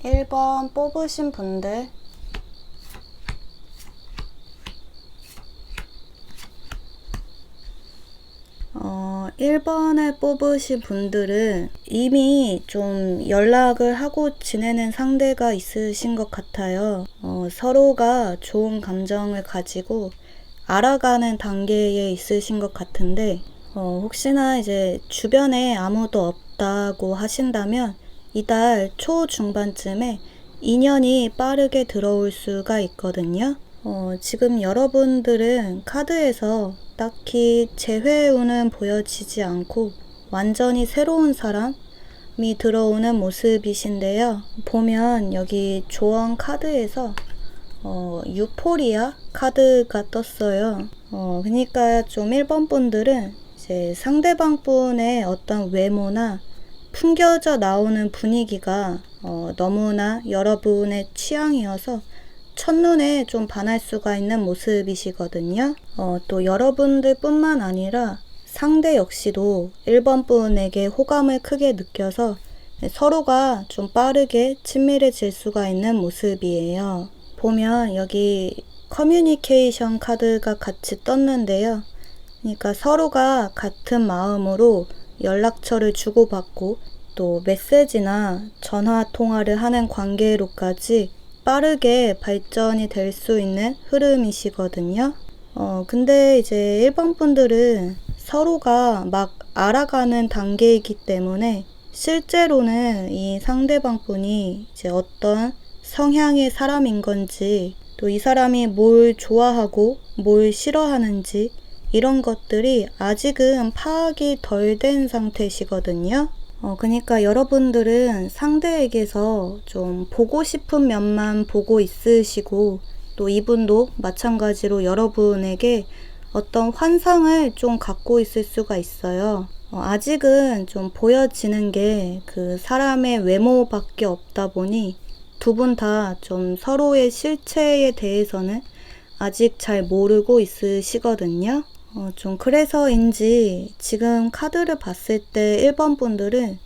1번 뽑으신 분들 1번을 뽑으신 분들은 이미 좀 연락을 하고 지내는 상대가 있으신 것 같아요. 서로가 좋은 감정을 가지고 알아가는 단계에 있으신 것 같은데, 혹시나 이제 주변에 아무도 없다고 하신다면 이달 초중반쯤에 인연이 빠르게 들어올 수가 있거든요. 지금 여러분들은 카드에서 딱히 재회운은 보여지지 않고 완전히 새로운 사람이 들어오는 모습이신데요. 보면 여기 조언 카드에서 유포리아 카드가 떴어요. 그러니까 좀 1번 분들은 이제 상대방 분의 어떤 외모나 풍겨져 나오는 분위기가 너무나 여러분의 취향이어서 첫눈에 좀 반할 수가 있는 모습이시거든요. 또 여러분들 뿐만 아니라 상대 역시도 1번 분에게 호감을 크게 느껴서 서로가 좀 빠르게 친밀해질 수가 있는 모습이에요. 보면 여기 커뮤니케이션 카드가 같이 떴는데요. 그러니까 서로가 같은 마음으로 연락처를 주고받고 또 메시지나 전화 통화를 하는 관계로까지 빠르게 발전이 될 수 있는 흐름이시거든요. 근데 이제 1번 분들은 서로가 막 알아가는 단계이기 때문에 실제로는 이 상대방 분이 이제 어떤 성향의 사람인 건지, 또 이 사람이 뭘 좋아하고 뭘 싫어하는지 이런 것들이 아직은 파악이 덜 된 상태시거든요. 그러니까 여러분들은 상대에게서 좀 보고 싶은 면만 보고 있으시고, 또 이분도 마찬가지로 여러분에게 어떤 환상을 좀 갖고 있을 수가 있어요. 아직은 좀 보여지는 게 그 사람의 외모밖에 없다 보니 두 분 다 좀 서로의 실체에 대해서는 아직 잘 모르고 있으시거든요. 좀 그래서인지 지금 카드를 봤을 때 1번 분들은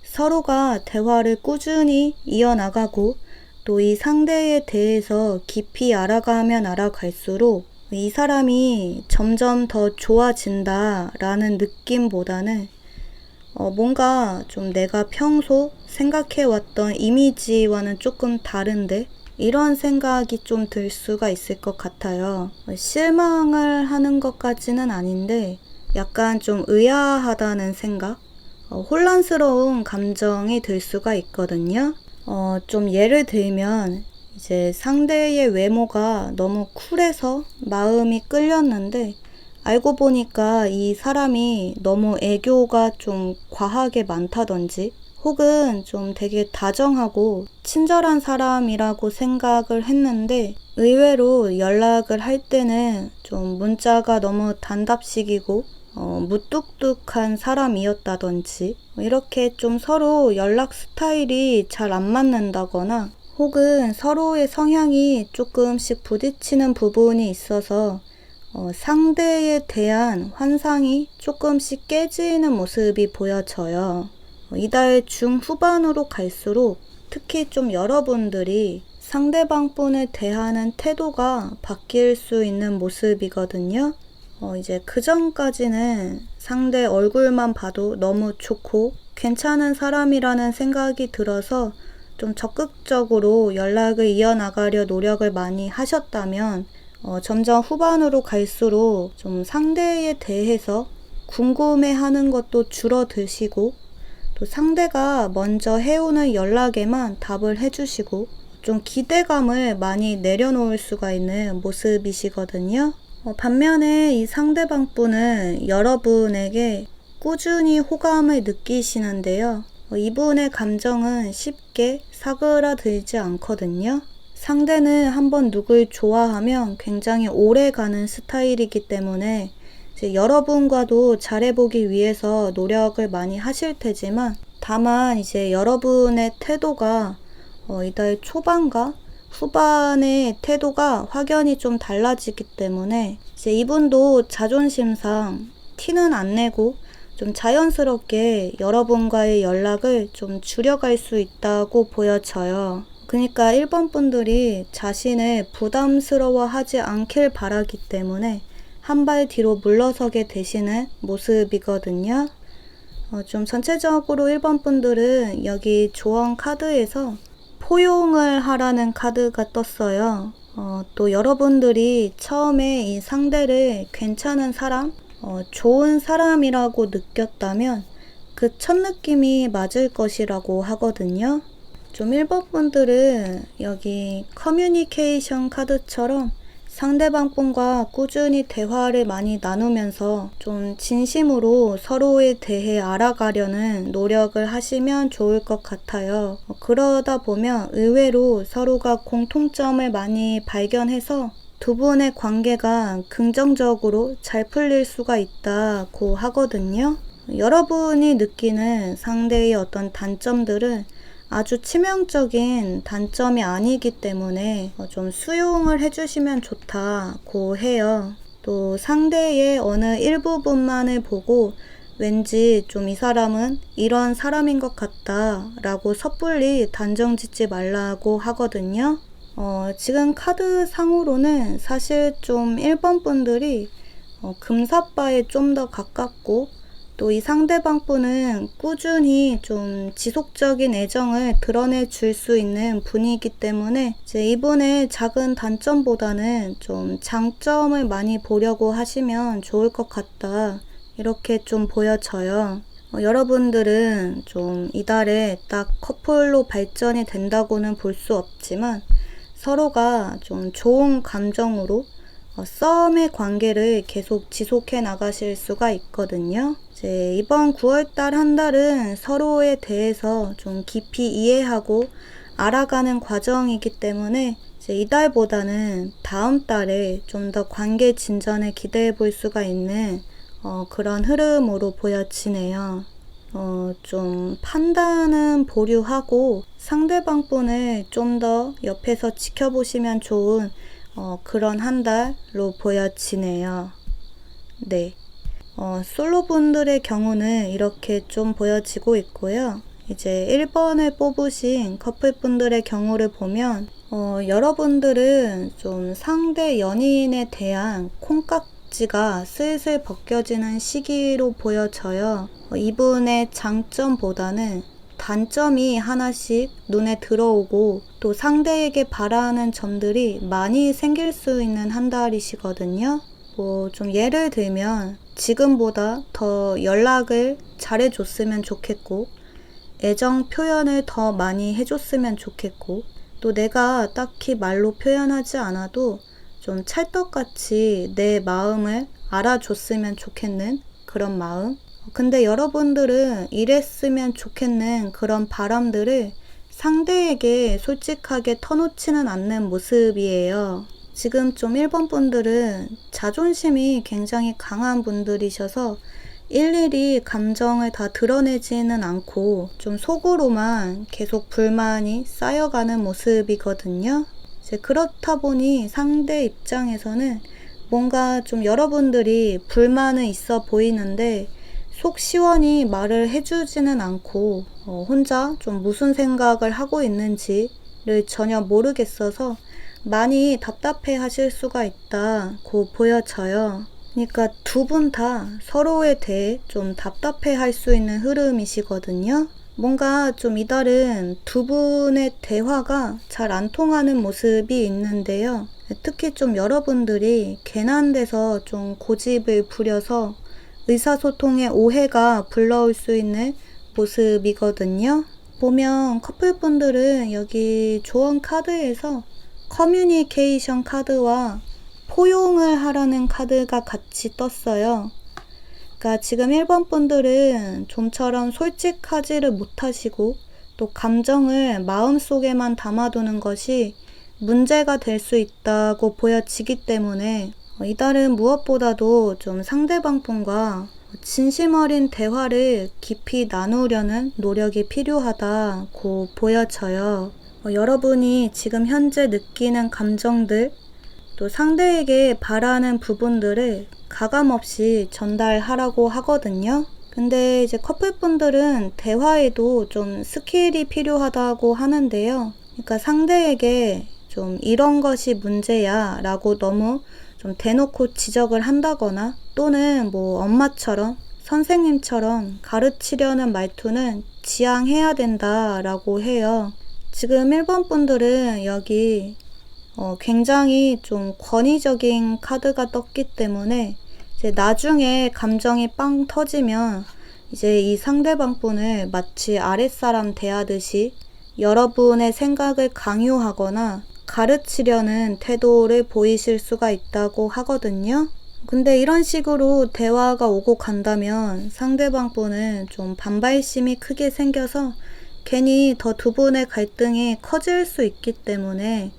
서로가 대화를 꾸준히 이어나가고 또 이 상대에 대해서 깊이 알아가면 알아갈수록 이 사람이 점점 더 좋아진다라는 느낌보다는 뭔가 좀 내가 평소 생각해왔던 이미지와는 조금 다른데 이런 생각이 좀 들 수가 있을 것 같아요. 실망을 하는 것까지는 아닌데 약간 좀 의아하다는 생각, 혼란스러운 감정이 들 수가 있거든요. 좀 예를 들면 이제 상대의 외모가 너무 쿨해서 마음이 끌렸는데 알고 보니까 이 사람이 너무 애교가 좀 과하게 많다든지 혹은 좀 되게 다정하고 친절한 사람이라고 생각을 했는데 의외로 연락을 할 때는 좀 문자가 너무 단답식이고 무뚝뚝한 사람이었다든지 이렇게 좀 서로 연락 스타일이 잘 안 맞는다거나 혹은 서로의 성향이 조금씩 부딪히는 부분이 있어서 상대에 대한 환상이 조금씩 깨지는 모습이 보여져요. 이달 중후반으로 갈수록 특히 좀 여러분들이 상대방 분을 대하는 태도가 바뀔 수 있는 모습이거든요. 이제 그 전까지는 상대 얼굴만 봐도 너무 좋고 괜찮은 사람이라는 생각이 들어서 좀 적극적으로 연락을 이어나가려 노력을 많이 하셨다면 점점 후반으로 갈수록 좀 상대에 대해서 궁금해하는 것도 줄어드시고 또 상대가 먼저 해오는 연락에만 답을 해주시고 좀 기대감을 많이 내려놓을 수가 있는 모습이시거든요. 반면에 이 상대방 분은 여러분에게 꾸준히 호감을 느끼시는데요. 이분의 감정은 쉽게 사그라들지 않거든요. 상대는 한번 누굴 좋아하면 굉장히 오래 가는 스타일이기 때문에 이제 여러분과도 잘해보기 위해서 노력을 많이 하실 테지만 다만 이제 여러분의 태도가 이달 초반과 후반의 태도가 확연히 좀 달라지기 때문에 이제 이분도 자존심상 티는 안 내고 좀 자연스럽게 여러분과의 연락을 좀 줄여갈 수 있다고 보여져요. 그러니까 1번 분들이 자신을 부담스러워하지 않길 바라기 때문에 한 발 뒤로 물러서게 되시는 모습이거든요. 좀 전체적으로 1번 분들은 여기 조언 카드에서 포용을 하라는 카드가 떴어요. 또 여러분들이 처음에 이 상대를 괜찮은 사람, 좋은 사람이라고 느꼈다면 그 첫 느낌이 맞을 것이라고 하거든요. 좀 1번 분들은 여기 커뮤니케이션 카드처럼 상대방 분과 꾸준히 대화를 많이 나누면서 좀 진심으로 서로에 대해 알아가려는 노력을 하시면 좋을 것 같아요. 그러다 보면 의외로 서로가 공통점을 많이 발견해서 두 분의 관계가 긍정적으로 잘 풀릴 수가 있다고 하거든요. 여러분이 느끼는 상대의 어떤 단점들은 아주 치명적인 단점이 아니기 때문에 좀 수용을 해주시면 좋다고 해요. 또 상대의 어느 일부분만을 보고 왠지 좀 이 사람은 이런 사람인 것 같다 라고 섣불리 단정 짓지 말라고 하거든요. 지금 카드 상으로는 사실 좀 1번 분들이 금사빠에 좀 더 가깝고 또 이 상대방 분은 꾸준히 좀 지속적인 애정을 드러내 줄 수 있는 분이기 때문에 이제 이분의 작은 단점보다는 좀 장점을 많이 보려고 하시면 좋을 것 같다. 이렇게 좀 보여져요. 여러분들은 좀 이달에 딱 커플로 발전이 된다고는 볼 수 없지만 서로가 좀 좋은 감정으로 썸의 관계를 계속 지속해 나가실 수가 있거든요. 이제 이번 9월달 한 달은 서로에 대해서 좀 깊이 이해하고 알아가는 과정이기 때문에 이제 이달보다는 다음 달에 좀 더 관계 진전을 기대해 볼 수가 있는 그런 흐름으로 보여지네요. 좀 판단은 보류하고 상대방 분을 좀 더 옆에서 지켜보시면 좋은 그런 한 달로 보여지네요. 네. 솔로분들의 경우는 이렇게 좀 보여지고 있고요. 이제 1번을 뽑으신 커플분들의 경우를 보면 여러분들은 좀 상대 연인에 대한 콩깍지가 슬슬 벗겨지는 시기로 보여져요. 이분의 장점보다는 단점이 하나씩 눈에 들어오고 또 상대에게 바라는 점들이 많이 생길 수 있는 한 달이시거든요. 좀 예를 들면 지금보다 더 연락을 잘해줬으면 좋겠고 애정 표현을 더 많이 해줬으면 좋겠고 또 내가 딱히 말로 표현하지 않아도 좀 찰떡같이 내 마음을 알아줬으면 좋겠는 그런 마음. 근데 여러분들은 이랬으면 좋겠는 그런 바람들을 상대에게 솔직하게 터놓지는 않는 모습이에요. 지금 좀 1번 분들은 자존심이 굉장히 강한 분들이셔서 일일이 감정을 다 드러내지는 않고 좀 속으로만 계속 불만이 쌓여가는 모습이거든요. 이제 그렇다 보니 상대 입장에서는 뭔가 좀 여러분들이 불만은 있어 보이는데 속 시원히 말을 해주지는 않고 혼자 좀 무슨 생각을 하고 있는지를 전혀 모르겠어서 많이 답답해 하실 수가 있다고 보여져요. 그러니까 두 분 다 서로에 대해 좀 답답해 할 수 있는 흐름이시거든요. 뭔가 좀 이달은 두 분의 대화가 잘 안 통하는 모습이 있는데요. 특히 좀 여러분들이 괜한 데서 좀 고집을 부려서 의사소통에 오해가 불러올 수 있는 모습이거든요. 보면 커플분들은 여기 조언 카드에서 커뮤니케이션 카드와 포용을 하라는 카드가 같이 떴어요. 그러니까 지금 1번 분들은 좀처럼 솔직하지를 못하시고 또 감정을 마음속에만 담아두는 것이 문제가 될 수 있다고 보여지기 때문에 이달은 무엇보다도 좀 상대방 분과 진심 어린 대화를 깊이 나누려는 노력이 필요하다고 보여져요. 여러분이 지금 현재 느끼는 감정들, 또 상대에게 바라는 부분들을 가감없이 전달하라고 하거든요. 근데 이제 커플분들은 대화에도 좀 스킬이 필요하다고 하는데요. 그러니까 상대에게 좀 이런 것이 문제야 라고 너무 좀 대놓고 지적을 한다거나 또는 뭐 엄마처럼 선생님처럼 가르치려는 말투는 지양해야 된다라고 해요. 지금 1번 분들은 여기 굉장히 좀 권위적인 카드가 떴기 때문에 이제 나중에 감정이 빵 터지면 이제 이 상대방 분을 마치 아랫사람 대하듯이 여러분의 생각을 강요하거나 가르치려는 태도를 보이실 수가 있다고 하거든요. 근데 이런 식으로 대화가 오고 간다면 상대방 분은 좀 반발심이 크게 생겨서 괜히 더 두 분의 갈등이 커질 수 있기 때문에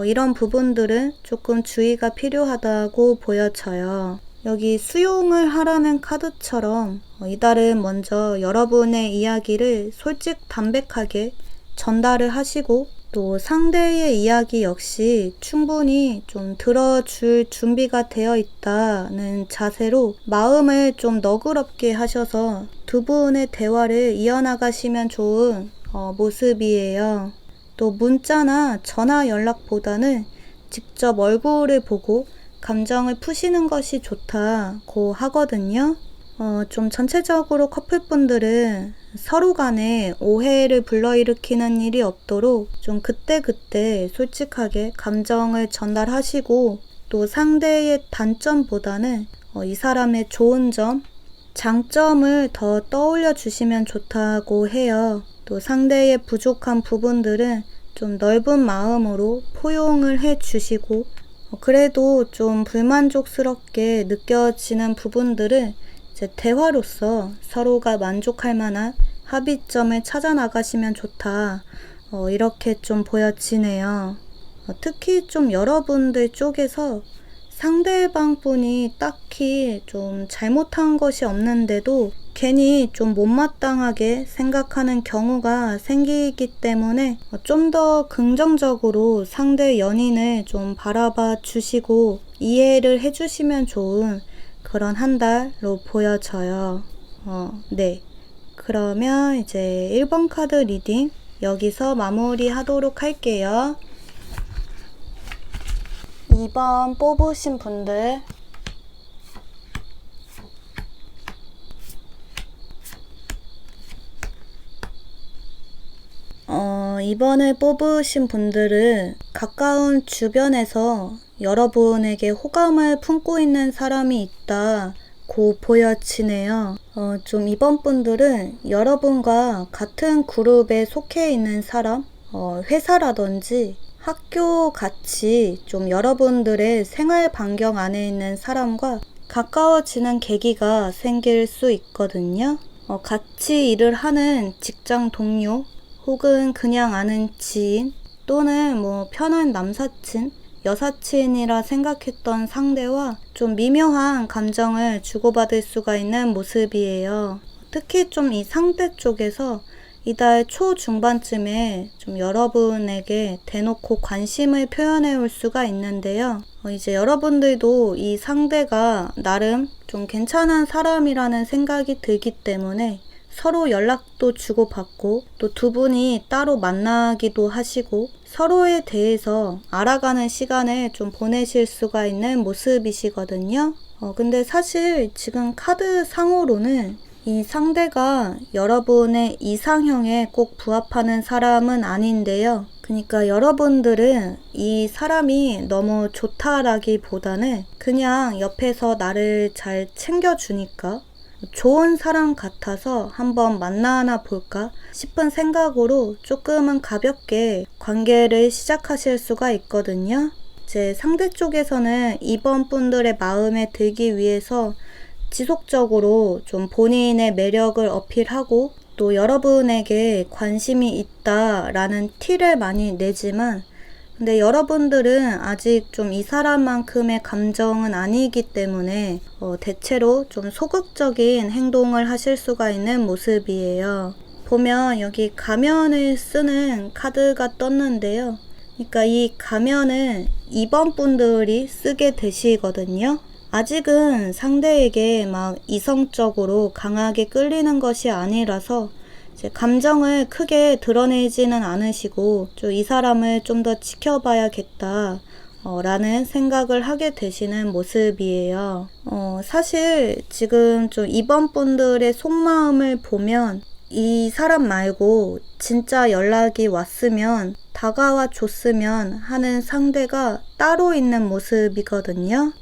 이런 부분들은 조금 주의가 필요하다고 보여져요. 여기 수용을 하라는 카드처럼 이달은 먼저 여러분의 이야기를 솔직담백하게 전달을 하시고 또 상대의 이야기 역시 충분히 좀 들어줄 준비가 되어 있다는 자세로 마음을 좀 너그럽게 하셔서 두 분의 대화를 이어나가시면 좋은 모습이에요. 또 문자나 전화 연락보다는 직접 얼굴을 보고 감정을 푸시는 것이 좋다고 하거든요. 좀 전체적으로 커플분들은 서로 간에 오해를 불러일으키는 일이 없도록 좀 그때그때 솔직하게 감정을 전달하시고 또 상대의 단점보다는 이 사람의 좋은 점, 장점을 더 떠올려 주시면 좋다고 해요. 또 상대의 부족한 부분들은 좀 넓은 마음으로 포용을 해 주시고 그래도 좀 불만족스럽게 느껴지는 부분들은 이제 대화로서 서로가 만족할 만한 합의점을 찾아 나가시면 좋다. 이렇게 좀 보여지네요. 특히 좀 여러분들 쪽에서 상대방 분이 딱히 좀 잘못한 것이 없는데도 괜히 좀 못마땅하게 생각하는 경우가 생기기 때문에 좀 더 긍정적으로 상대 연인을 좀 바라봐 주시고 이해를 해주시면 좋은 그런 한 달로 보여져요. 네. 그러면 이제 1번 카드 리딩 여기서 마무리 하도록 할게요. 2번 뽑으신 분들 이번에 뽑으신 분들은 가까운 주변에서 여러분에게 호감을 품고 있는 사람이 있다고 보여지네요. 좀 이번 분들은 여러분과 같은 그룹에 속해 있는 사람, 회사라든지 학교 같이 좀 여러분들의 생활 반경 안에 있는 사람과 가까워지는 계기가 생길 수 있거든요. 같이 일을 하는 직장 동료 혹은 그냥 아는 지인 또는 뭐 편한 남사친, 여사친이라 생각했던 상대와 좀 미묘한 감정을 주고받을 수가 있는 모습이에요. 특히 좀 이 상대 쪽에서 이달 초중반쯤에 좀 여러분에게 대놓고 관심을 표현해 올 수가 있는데요. 이제 여러분들도 이 상대가 나름 좀 괜찮은 사람이라는 생각이 들기 때문에 서로 연락도 주고받고 또 두 분이 따로 만나기도 하시고 서로에 대해서 알아가는 시간을 좀 보내실 수가 있는 모습이시거든요. 근데 사실 지금 카드 상으로는 이 상대가 여러분의 이상형에 꼭 부합하는 사람은 아닌데요. 그러니까 여러분들은 이 사람이 너무 좋다라기보다는 그냥 옆에서 나를 잘 챙겨주니까 좋은 사람 같아서 한번 만나나 볼까 싶은 생각으로 조금은 가볍게 관계를 시작하실 수가 있거든요. 이제 상대 쪽에서는 이번 분들의 마음에 들기 위해서 지속적으로 좀 본인의 매력을 어필하고 또 여러분에게 관심이 있다라는 티를 많이 내지만 근데 여러분들은 아직 좀 이 사람만큼의 감정은 아니기 때문에 대체로 좀 소극적인 행동을 하실 수가 있는 모습이에요. 보면 여기 가면을 쓰는 카드가 떴는데요. 그러니까 이 가면은 2번 분들이 쓰게 되시거든요. 아직은 상대에게 막 이성적으로 강하게 끌리는 것이 아니라서 이제 감정을 크게 드러내지는 않으시고 좀 이 사람을 좀 더 지켜봐야겠다 라는 생각을 하게 되시는 모습이에요. 사실 지금 좀 이번 분들의 속마음을 보면 이 사람 말고 진짜 연락이 왔으면 다가와 줬으면 하는 상대가 따로 있는 모습이거든요.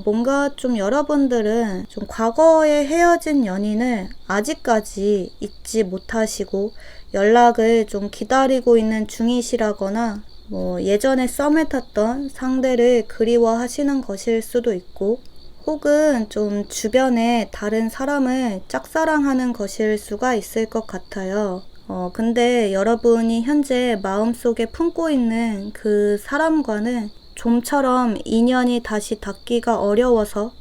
뭔가 좀 여러분들은 좀 과거에 헤어진 연인을 아직까지 잊지 못하시고 연락을 좀 기다리고 있는 중이시라거나 뭐 예전에 썸을 탔던 상대를 그리워하시는 것일 수도 있고 혹은 좀 주변에 다른 사람을 짝사랑하는 것일 수가 있을 것 같아요. 근데 여러분이 현재 마음속에 품고 있는 그 사람과는 좀처럼 인연이 다시 닿기가 어려워서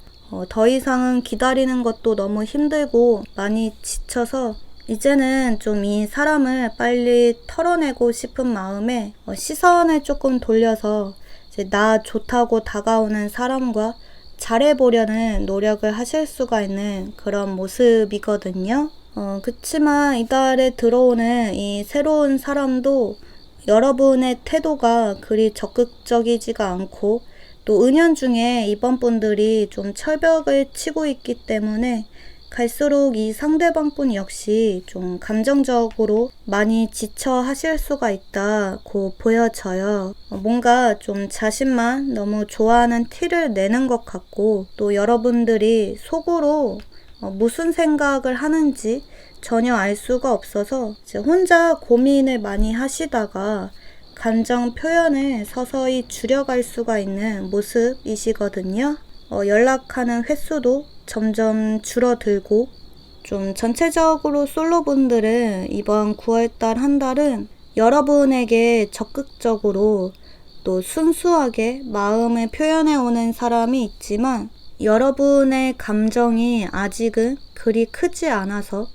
더 이상은 기다리는 것도 너무 힘들고 많이 지쳐서 이제는 좀 이 사람을 빨리 털어내고 싶은 마음에 시선을 조금 돌려서 이제 나 좋다고 다가오는 사람과 잘해보려는 노력을 하실 수가 있는 그런 모습이거든요. 그치만 이달에 들어오는 이 새로운 사람도 여러분의 태도가 그리 적극적이지가 않고 또 은연중에 이번 분들이 좀 철벽을 치고 있기 때문에 갈수록 이 상대방분 역시 좀 감정적으로 많이 지쳐 하실 수가 있다고 보여져요. 뭔가 좀 자신만 너무 좋아하는 티를 내는 것 같고 또 여러분들이 속으로 무슨 생각을 하는지 전혀 알 수가 없어서 이제 혼자 고민을 많이 하시다가 감정 표현을 서서히 줄여갈 수가 있는 모습이시거든요. 연락하는 횟수도 점점 줄어들고 좀 전체적으로 솔로분들은 이번 9월달 한 달은 여러분에게 적극적으로 또 순수하게 마음을 표현해 오는 사람이 있지만 여러분의 감정이 아직은 그리 크지 않아서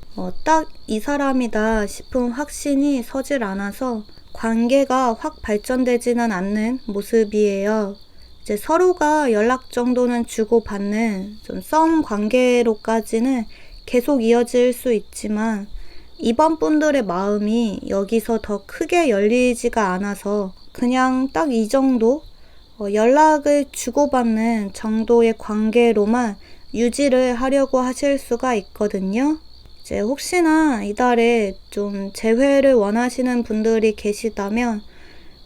딱 이 사람이다 싶은 확신이 서질 않아서 관계가 확 발전되지는 않는 모습이에요. 이제 서로가 연락 정도는 주고받는 좀 썸 관계로까지는 계속 이어질 수 있지만 이번 분들의 마음이 여기서 더 크게 열리지가 않아서 그냥 딱 이 정도 연락을 주고받는 정도의 관계로만 유지를 하려고 하실 수가 있거든요. 이제 혹시나 이달에 좀 재회를 원하시는 분들이 계시다면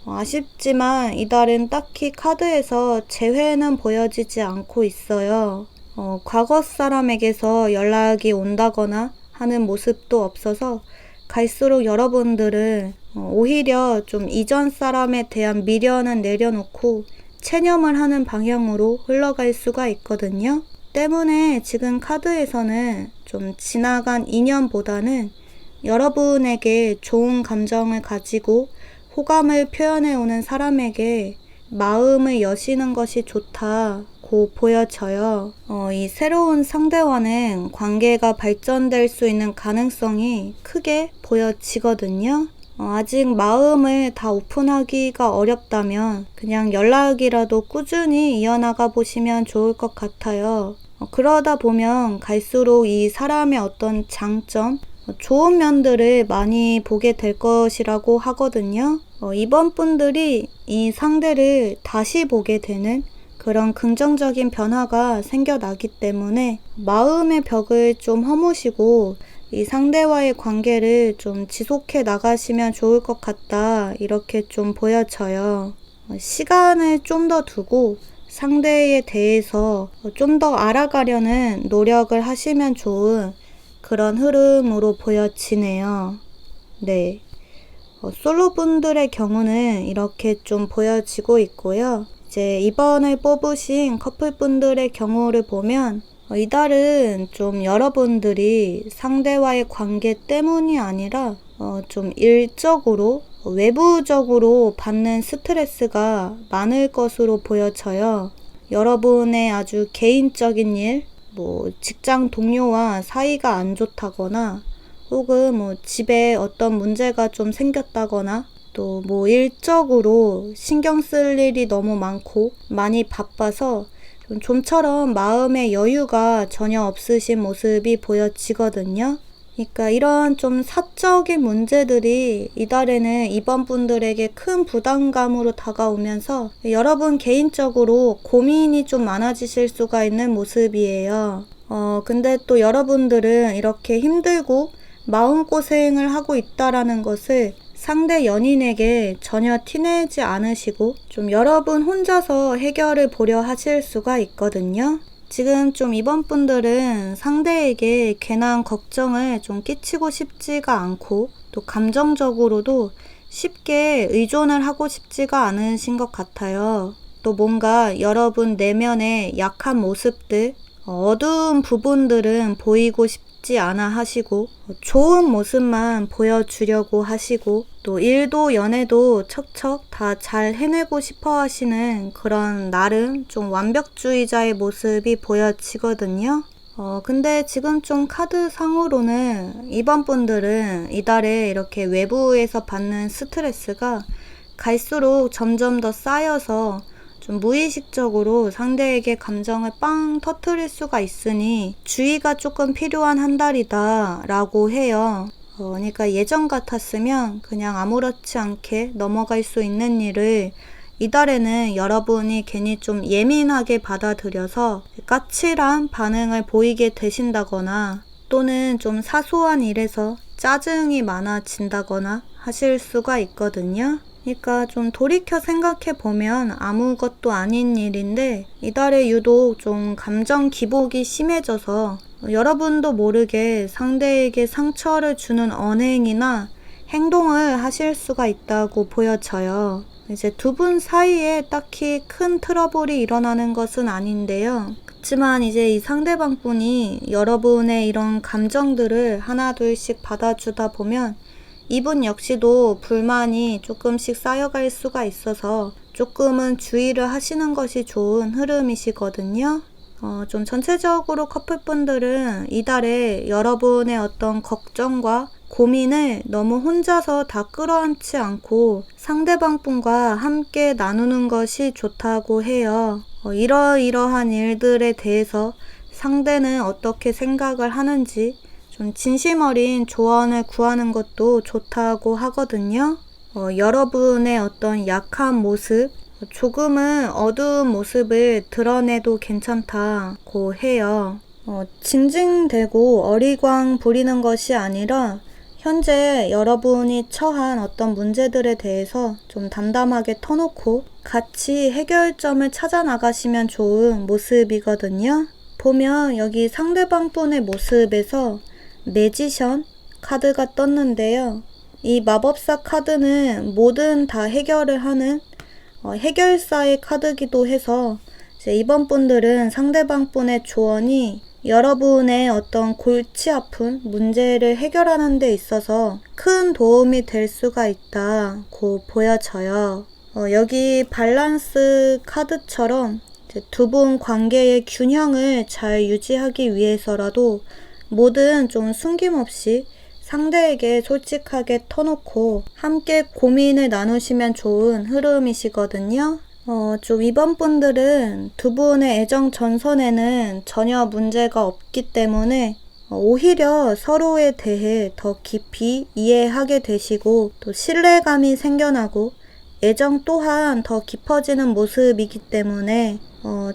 아쉽지만 이달은 딱히 카드에서 재회는 보여지지 않고 있어요. 과거 사람에게서 연락이 온다거나 하는 모습도 없어서 갈수록 여러분들은 오히려 좀 이전 사람에 대한 미련은 내려놓고 체념을 하는 방향으로 흘러갈 수가 있거든요. 때문에 지금 카드에서는 좀 지나간 인연보다는 여러분에게 좋은 감정을 가지고 호감을 표현해 오는 사람에게 마음을 여시는 것이 좋다고 보여져요. 이 새로운 상대와는 관계가 발전될 수 있는 가능성이 크게 보여지거든요. 아직 마음을 다 오픈하기가 어렵다면 그냥 연락이라도 꾸준히 이어나가 보시면 좋을 것 같아요. 그러다 보면 갈수록 이 사람의 어떤 장점, 좋은 면들을 많이 보게 될 것이라고 하거든요. 이번 분들이 이 상대를 다시 보게 되는 그런 긍정적인 변화가 생겨나기 때문에 마음의 벽을 좀 허무시고 이 상대와의 관계를 좀 지속해 나가시면 좋을 것 같다 이렇게 좀 보여져요. 시간을 좀 더 두고 상대에 대해서 좀 더 알아가려는 노력을 하시면 좋은 그런 흐름으로 보여지네요. 네. 솔로분들의 경우는 이렇게 좀 보여지고 있고요. 이제 이번을 뽑으신 커플분들의 경우를 보면 이달은 좀 여러분들이 상대와의 관계 때문이 아니라 좀 일적으로 외부적으로 받는 스트레스가 많을 것으로 보여져요. 여러분의 아주 개인적인 일, 뭐 직장 동료와 사이가 안 좋다거나 혹은 뭐 집에 어떤 문제가 좀 생겼다거나 또 뭐 일적으로 신경 쓸 일이 너무 많고 많이 바빠서 좀처럼 마음의 여유가 전혀 없으신 모습이 보여지거든요. 그러니까 이런 좀 사적인 문제들이 이달에는 이번 분들에게 큰 부담감으로 다가오면서 여러분 개인적으로 고민이 좀 많아지실 수가 있는 모습이에요. 근데 또 여러분들은 이렇게 힘들고 마음고생을 하고 있다라는 것을 상대 연인에게 전혀 티내지 않으시고 좀 여러분 혼자서 해결을 보려 하실 수가 있거든요. 지금 좀 이번 분들은 상대에게 괜한 걱정을 좀 끼치고 싶지가 않고 또 감정적으로도 쉽게 의존을 하고 싶지가 않으신 것 같아요. 또 뭔가 여러분 내면의 약한 모습들, 어두운 부분들은 보이고 싶지 않아 하시고 좋은 모습만 보여주려고 하시고 또 일도 연애도 척척 다 잘 해내고 싶어 하시는 그런 나름 좀 완벽주의자의 모습이 보여지거든요. 근데 지금 좀 카드상으로는 이번 분들은 이달에 이렇게 외부에서 받는 스트레스가 갈수록 점점 더 쌓여서 좀 무의식적으로 상대에게 감정을 빵 터뜨릴 수가 있으니 주의가 조금 필요한 한 달이다 라고 해요. 그러니까 예전 같았으면 그냥 아무렇지 않게 넘어갈 수 있는 일을 이달에는 여러분이 괜히 좀 예민하게 받아들여서 까칠한 반응을 보이게 되신다거나 또는 좀 사소한 일에서 짜증이 많아진다거나 하실 수가 있거든요. 그러니까 좀 돌이켜 생각해 보면 아무것도 아닌 일인데 이달에 유독 좀 감정 기복이 심해져서 여러분도 모르게 상대에게 상처를 주는 언행이나 행동을 하실 수가 있다고 보여져요. 이제 두 분 사이에 딱히 큰 트러블이 일어나는 것은 아닌데요. 그렇지만 이제 이 상대방 분이 여러분의 이런 감정들을 하나둘씩 받아주다 보면 이분 역시도 불만이 조금씩 쌓여갈 수가 있어서 조금은 주의를 하시는 것이 좋은 흐름이시거든요. 좀 전체적으로 커플분들은 이달에 여러분의 어떤 걱정과 고민을 너무 혼자서 다 끌어안지 않고 상대방 분과 함께 나누는 것이 좋다고 해요. 이러이러한 일들에 대해서 상대는 어떻게 생각을 하는지 좀 진심 어린 조언을 구하는 것도 좋다고 하거든요. 여러분의 어떤 약한 모습, 조금은 어두운 모습을 드러내도 괜찮다고 해요. 징징대고 어리광 부리는 것이 아니라 현재 여러분이 처한 어떤 문제들에 대해서 좀 담담하게 터놓고 같이 해결점을 찾아 나가시면 좋은 모습이거든요. 보면 여기 상대방 분의 모습에서 매지션 카드가 떴는데요. 이 마법사 카드는 뭐든 다 해결을 하는 해결사의 카드기도 해서 이제 이번 분들은 상대방 분의 조언이 여러분의 어떤 골치 아픈 문제를 해결하는 데 있어서 큰 도움이 될 수가 있다고 보여져요. 여기 밸런스 카드처럼 두 분 관계의 균형을 잘 유지하기 위해서라도 뭐든 좀 숨김없이 상대에게 솔직하게 터놓고 함께 고민을 나누시면 좋은 흐름이시거든요. 좀 이번 분들은 두 분의 애정 전선에는 전혀 문제가 없기 때문에 오히려 서로에 대해 더 깊이 이해하게 되시고 또 신뢰감이 생겨나고 애정 또한 더 깊어지는 모습이기 때문에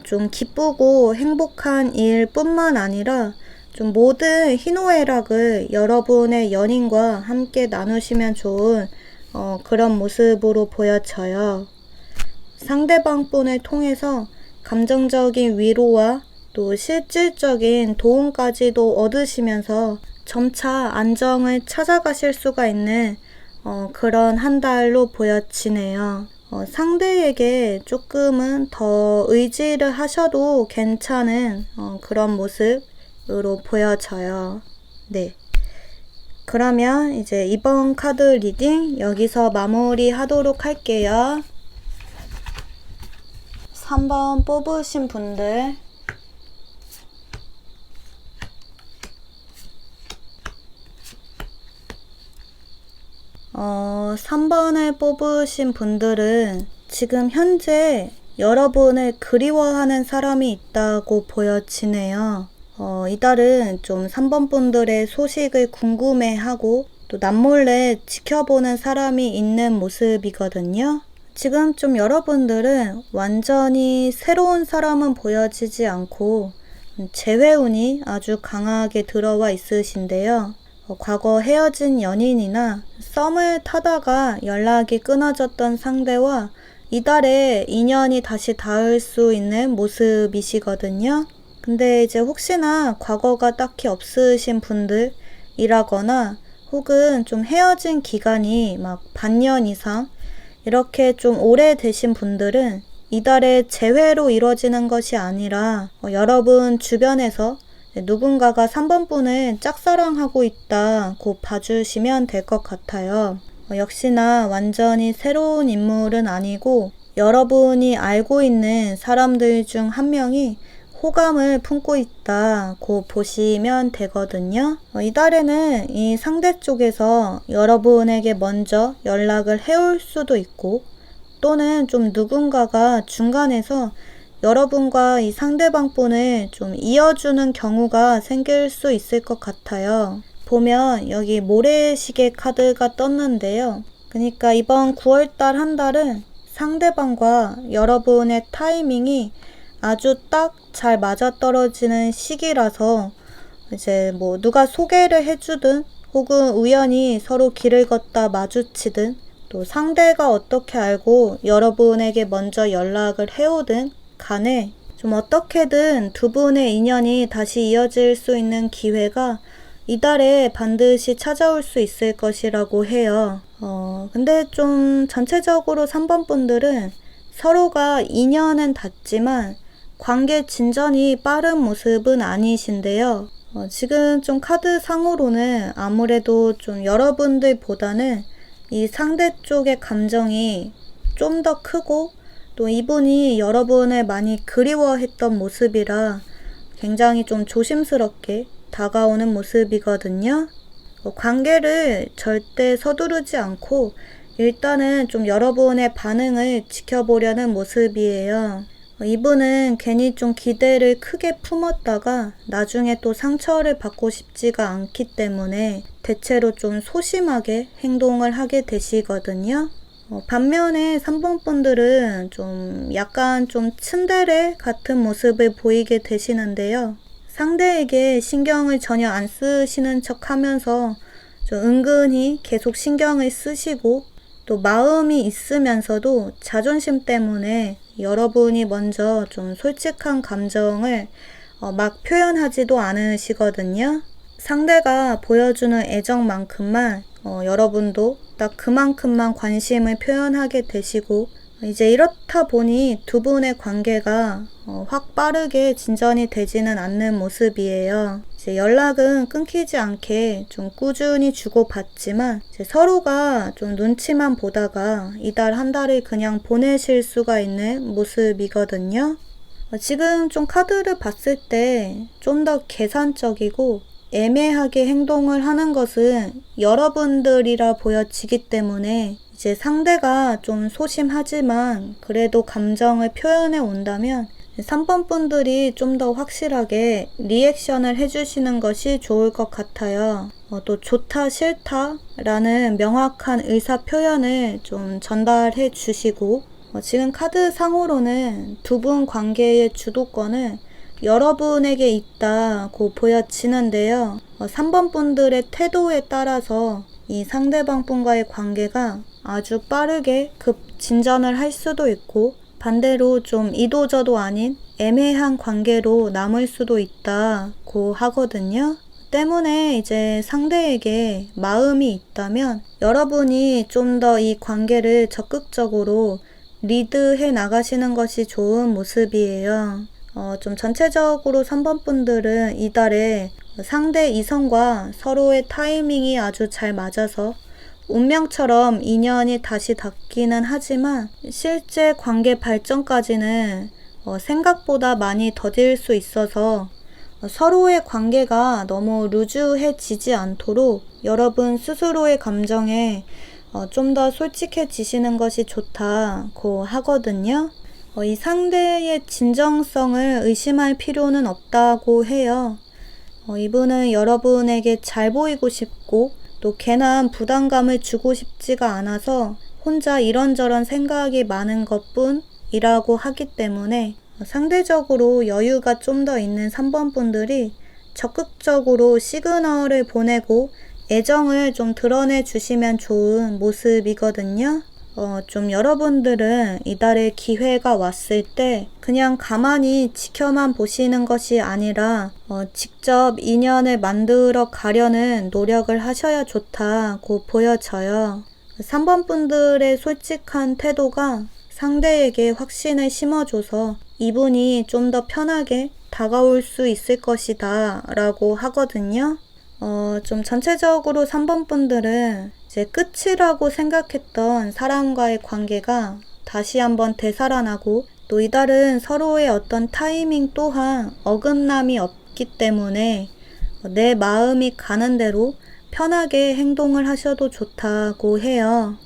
좀 기쁘고 행복한 일뿐만 아니라 좀 모든 희노애락을 여러분의 연인과 함께 나누시면 좋은 그런 모습으로 보여져요. 상대방 분을 통해서 감정적인 위로와 또 실질적인 도움까지도 얻으시면서 점차 안정을 찾아가실 수가 있는 그런 한 달로 보여지네요. 상대에게 조금은 더 의지를 하셔도 괜찮은 그런 모습으로 보여져요. 네. 그러면 이제 이번 카드 리딩 여기서 마무리 하도록 할게요. 3번 뽑으신 분들 어, 3번을 뽑으신 분들은 지금 현재 여러분을 그리워하는 사람이 있다고 보여지네요. 이달은 좀 3번 분들의 소식을 궁금해하고 또 남몰래 지켜보는 사람이 있는 모습이거든요. 지금 좀 여러분들은 완전히 새로운 사람은 보여지지 않고 재회운이 아주 강하게 들어와 있으신데요. 과거 헤어진 연인이나 썸을 타다가 연락이 끊어졌던 상대와 이달에 인연이 다시 닿을 수 있는 모습이시거든요. 근데 이제 혹시나 과거가 딱히 없으신 분들이라거나 혹은 좀 헤어진 기간이 막 반년 이상 이렇게 좀 오래되신 분들은 이달에 재회로 이루어지는 것이 아니라 여러분 주변에서 누군가가 3번 분을 짝사랑하고 있다고 봐주시면 될 것 같아요. 역시나 완전히 새로운 인물은 아니고 여러분이 알고 있는 사람들 중 한 명이 호감을 품고 있다고 보시면 되거든요. 이달에는 이 상대 쪽에서 여러분에게 먼저 연락을 해올 수도 있고 또는 좀 누군가가 중간에서 여러분과 이 상대방 분을 좀 이어주는 경우가 생길 수 있을 것 같아요. 보면 여기 모래시계 카드가 떴는데요. 그러니까 이번 9월달 한 달은 상대방과 여러분의 타이밍이 아주 딱 잘 맞아떨어지는 시기라서 이제 뭐 누가 소개를 해주든 혹은 우연히 서로 길을 걷다 마주치든 또 상대가 어떻게 알고 여러분에게 먼저 연락을 해오든 간에 좀 어떻게든 두 분의 인연이 다시 이어질 수 있는 기회가 이달에 반드시 찾아올 수 있을 것이라고 해요. 근데 좀 전체적으로 3번 분들은 서로가 인연은 닿지만 관계 진전이 빠른 모습은 아니신데요. 지금 좀 카드 상으로는 아무래도 좀 여러분들보다는 이 상대 쪽의 감정이 좀 더 크고 또 이분이 여러분을 많이 그리워했던 모습이라 굉장히 좀 조심스럽게 다가오는 모습이거든요. 관계를 절대 서두르지 않고 일단은 좀 여러분의 반응을 지켜보려는 모습이에요. 이분은 괜히 좀 기대를 크게 품었다가 나중에 또 상처를 받고 싶지가 않기 때문에 대체로 좀 소심하게 행동을 하게 되시거든요. 반면에 3번 분들은 좀 약간 좀 츤데레 같은 모습을 보이게 되시는데요. 상대에게 신경을 전혀 안 쓰시는 척 하면서 좀 은근히 계속 신경을 쓰시고 또 마음이 있으면서도 자존심 때문에 여러분이 먼저 좀 솔직한 감정을 막 표현하지도 않으시거든요. 상대가 보여주는 애정만큼만 여러분도 딱 그만큼만 관심을 표현하게 되시고 이제 이렇다 보니 두 분의 관계가 확 빠르게 진전이 되지는 않는 모습이에요. 이제 연락은 끊기지 않게 좀 꾸준히 주고받지만 이제 서로가 좀 눈치만 보다가 이달 한 달을 그냥 보내실 수가 있는 모습이거든요. 지금 좀 카드를 봤을 때 좀 더 계산적이고 애매하게 행동을 하는 것은 여러분들이라 보여지기 때문에 이제 상대가 좀 소심하지만 그래도 감정을 표현해 온다면 3번 분들이 좀 더 확실하게 리액션을 해주시는 것이 좋을 것 같아요. 또 좋다 싫다 라는 명확한 의사 표현을 좀 전달해 주시고 지금 카드 상으로는 두 분 관계의 주도권은 여러분에게 있다고 보여지는데요. 3번 분들의 태도에 따라서 이 상대방 분과의 관계가 아주 빠르게 급진전을 할 수도 있고 반대로 좀 이도저도 아닌 애매한 관계로 남을 수도 있다고 하거든요. 때문에 이제 상대에게 마음이 있다면 여러분이 좀 더 이 관계를 적극적으로 리드해 나가시는 것이 좋은 모습이에요. 좀 전체적으로 3번 분들은 이달에 상대 이성과 서로의 타이밍이 아주 잘 맞아서 운명처럼 인연이 다시 닿기는 하지만 실제 관계 발전까지는 생각보다 많이 더딜 수 있어서 서로의 관계가 너무 루즈해지지 않도록 여러분 스스로의 감정에 좀 더 솔직해지시는 것이 좋다고 하거든요. 이 상대의 진정성을 의심할 필요는 없다고 해요. 이분은 여러분에게 잘 보이고 싶고 또 괜한 부담감을 주고 싶지가 않아서 혼자 이런저런 생각이 많은 것뿐이라고 하기 때문에 상대적으로 여유가 좀 더 있는 3번 분들이 적극적으로 시그널을 보내고 애정을 좀 드러내 주시면 좋은 모습이거든요. 좀 여러분들은 이달의 기회가 왔을 때 그냥 가만히 지켜만 보시는 것이 아니라 직접 인연을 만들어 가려는 노력을 하셔야 좋다고 보여져요. 3번 분들의 솔직한 태도가 상대에게 확신을 심어줘서 이분이 좀 더 편하게 다가올 수 있을 것이다 라고 하거든요. 좀 전체적으로 3번 분들은 이제 끝이라고 생각했던 사람과의 관계가 다시 한번 되살아나고 또 이달은 서로의 어떤 타이밍 또한 어긋남이 없기 때문에 내 마음이 가는 대로 편하게 행동을 하셔도 좋다고 해요.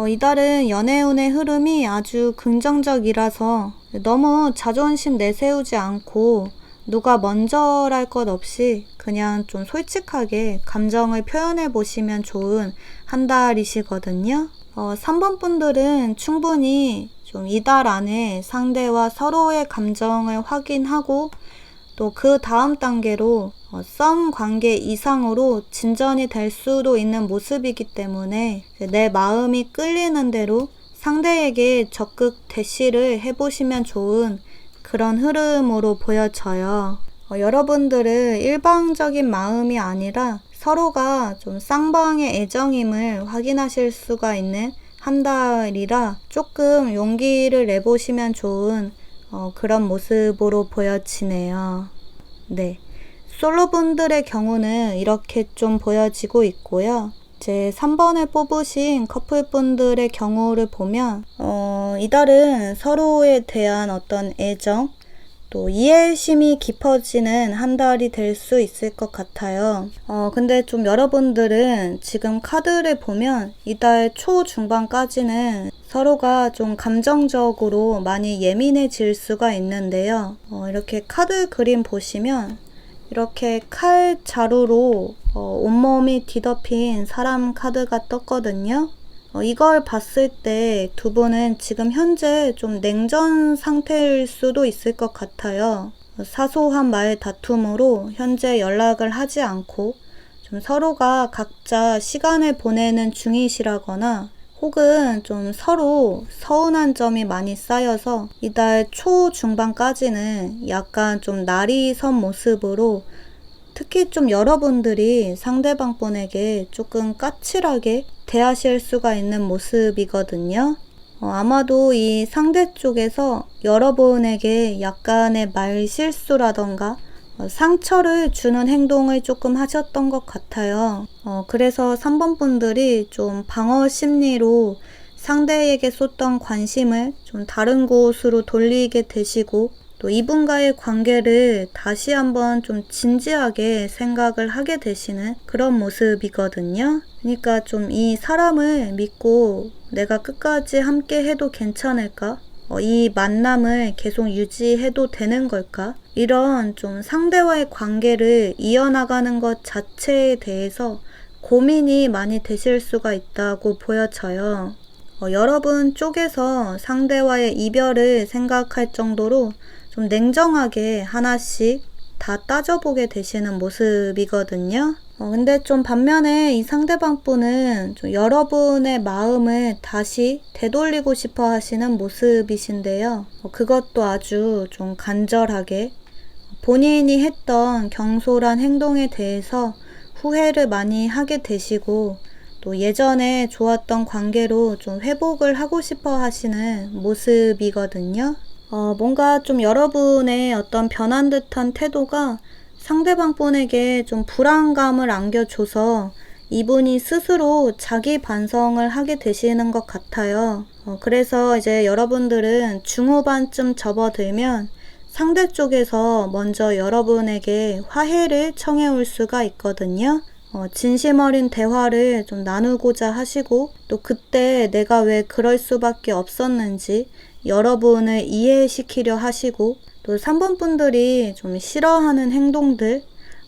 이달은 연애운의 흐름이 아주 긍정적이라서 너무 자존심 내세우지 않고 누가 먼저랄 것 없이 그냥 좀 솔직하게 감정을 표현해 보시면 좋은 한 달이시거든요. 3번 분들은 충분히 좀 이달 안에 상대와 서로의 감정을 확인하고 또 그 다음 단계로 썸 관계 이상으로 진전이 될 수도 있는 모습이기 때문에 내 마음이 끌리는 대로 상대에게 적극 대시를 해보시면 좋은 그런 흐름으로 보여져요. 여러분들은 일방적인 마음이 아니라 서로가 좀 쌍방의 애정임을 확인하실 수가 있는 한 달이라 조금 용기를 내보시면 좋은 그런 모습으로 보여지네요. 네. 솔로분들의 경우는 이렇게 좀 보여지고 있고요. 이제 3번을 뽑으신 커플분들의 경우를 보면 이달은 서로에 대한 어떤 애정 또 이해심이 깊어지는 한 달이 될 수 있을 것 같아요. 근데 좀 여러분들은 지금 카드를 보면 이달 초중반까지는 서로가 좀 감정적으로 많이 예민해질 수가 있는데요. 이렇게 카드 그림 보시면 이렇게 칼 자루로 온몸이 뒤덮인 사람 카드가 떴거든요. 이걸 봤을 때 두 분은 지금 현재 좀 냉전 상태일 수도 있을 것 같아요. 사소한 말 다툼으로 현재 연락을 하지 않고 좀 서로가 각자 시간을 보내는 중이시라거나 혹은 좀 서로 서운한 점이 많이 쌓여서 이달 초중반까지는 약간 좀 날이 선 모습으로 특히 좀 여러분들이 상대방 분에게 조금 까칠하게 대하실 수가 있는 모습이거든요. 아마도 이 상대 쪽에서 여러분에게 약간의 말 실수라던가 상처를 주는 행동을 조금 하셨던 것 같아요. 그래서 3번 분들이 좀 방어 심리로 상대에게 쏟던 관심을 좀 다른 곳으로 돌리게 되시고 또 이분과의 관계를 다시 한번 좀 진지하게 생각을 하게 되시는 그런 모습이거든요. 그러니까 좀 이 사람을 믿고 내가 끝까지 함께 해도 괜찮을까? 이 만남을 계속 유지해도 되는 걸까? 이런 좀 상대와의 관계를 이어나가는 것 자체에 대해서 고민이 많이 되실 수가 있다고 보여져요. 여러분 쪽에서 상대와의 이별을 생각할 정도로 좀 냉정하게 하나씩 다 따져보게 되시는 모습이거든요. 근데 좀 반면에 이 상대방 분은 좀 여러분의 마음을 다시 되돌리고 싶어 하시는 모습이신데요. 그것도 아주 좀 간절하게 본인이 했던 경솔한 행동에 대해서 후회를 많이 하게 되시고 또 예전에 좋았던 관계로 좀 회복을 하고 싶어 하시는 모습이거든요. 뭔가 좀 여러분의 어떤 변한 듯한 태도가 상대방 분에게 좀 불안감을 안겨줘서 이분이 스스로 자기 반성을 하게 되시는 것 같아요. 그래서 이제 여러분들은 중후반쯤 접어들면 상대 쪽에서 먼저 여러분에게 화해를 청해 올 수가 있거든요. 진심 어린 대화를 좀 나누고자 하시고, 또 그때 내가 왜 그럴 수밖에 없었는지 여러분을 이해시키려 하시고, 또 3번 분들이 좀 싫어하는 행동들,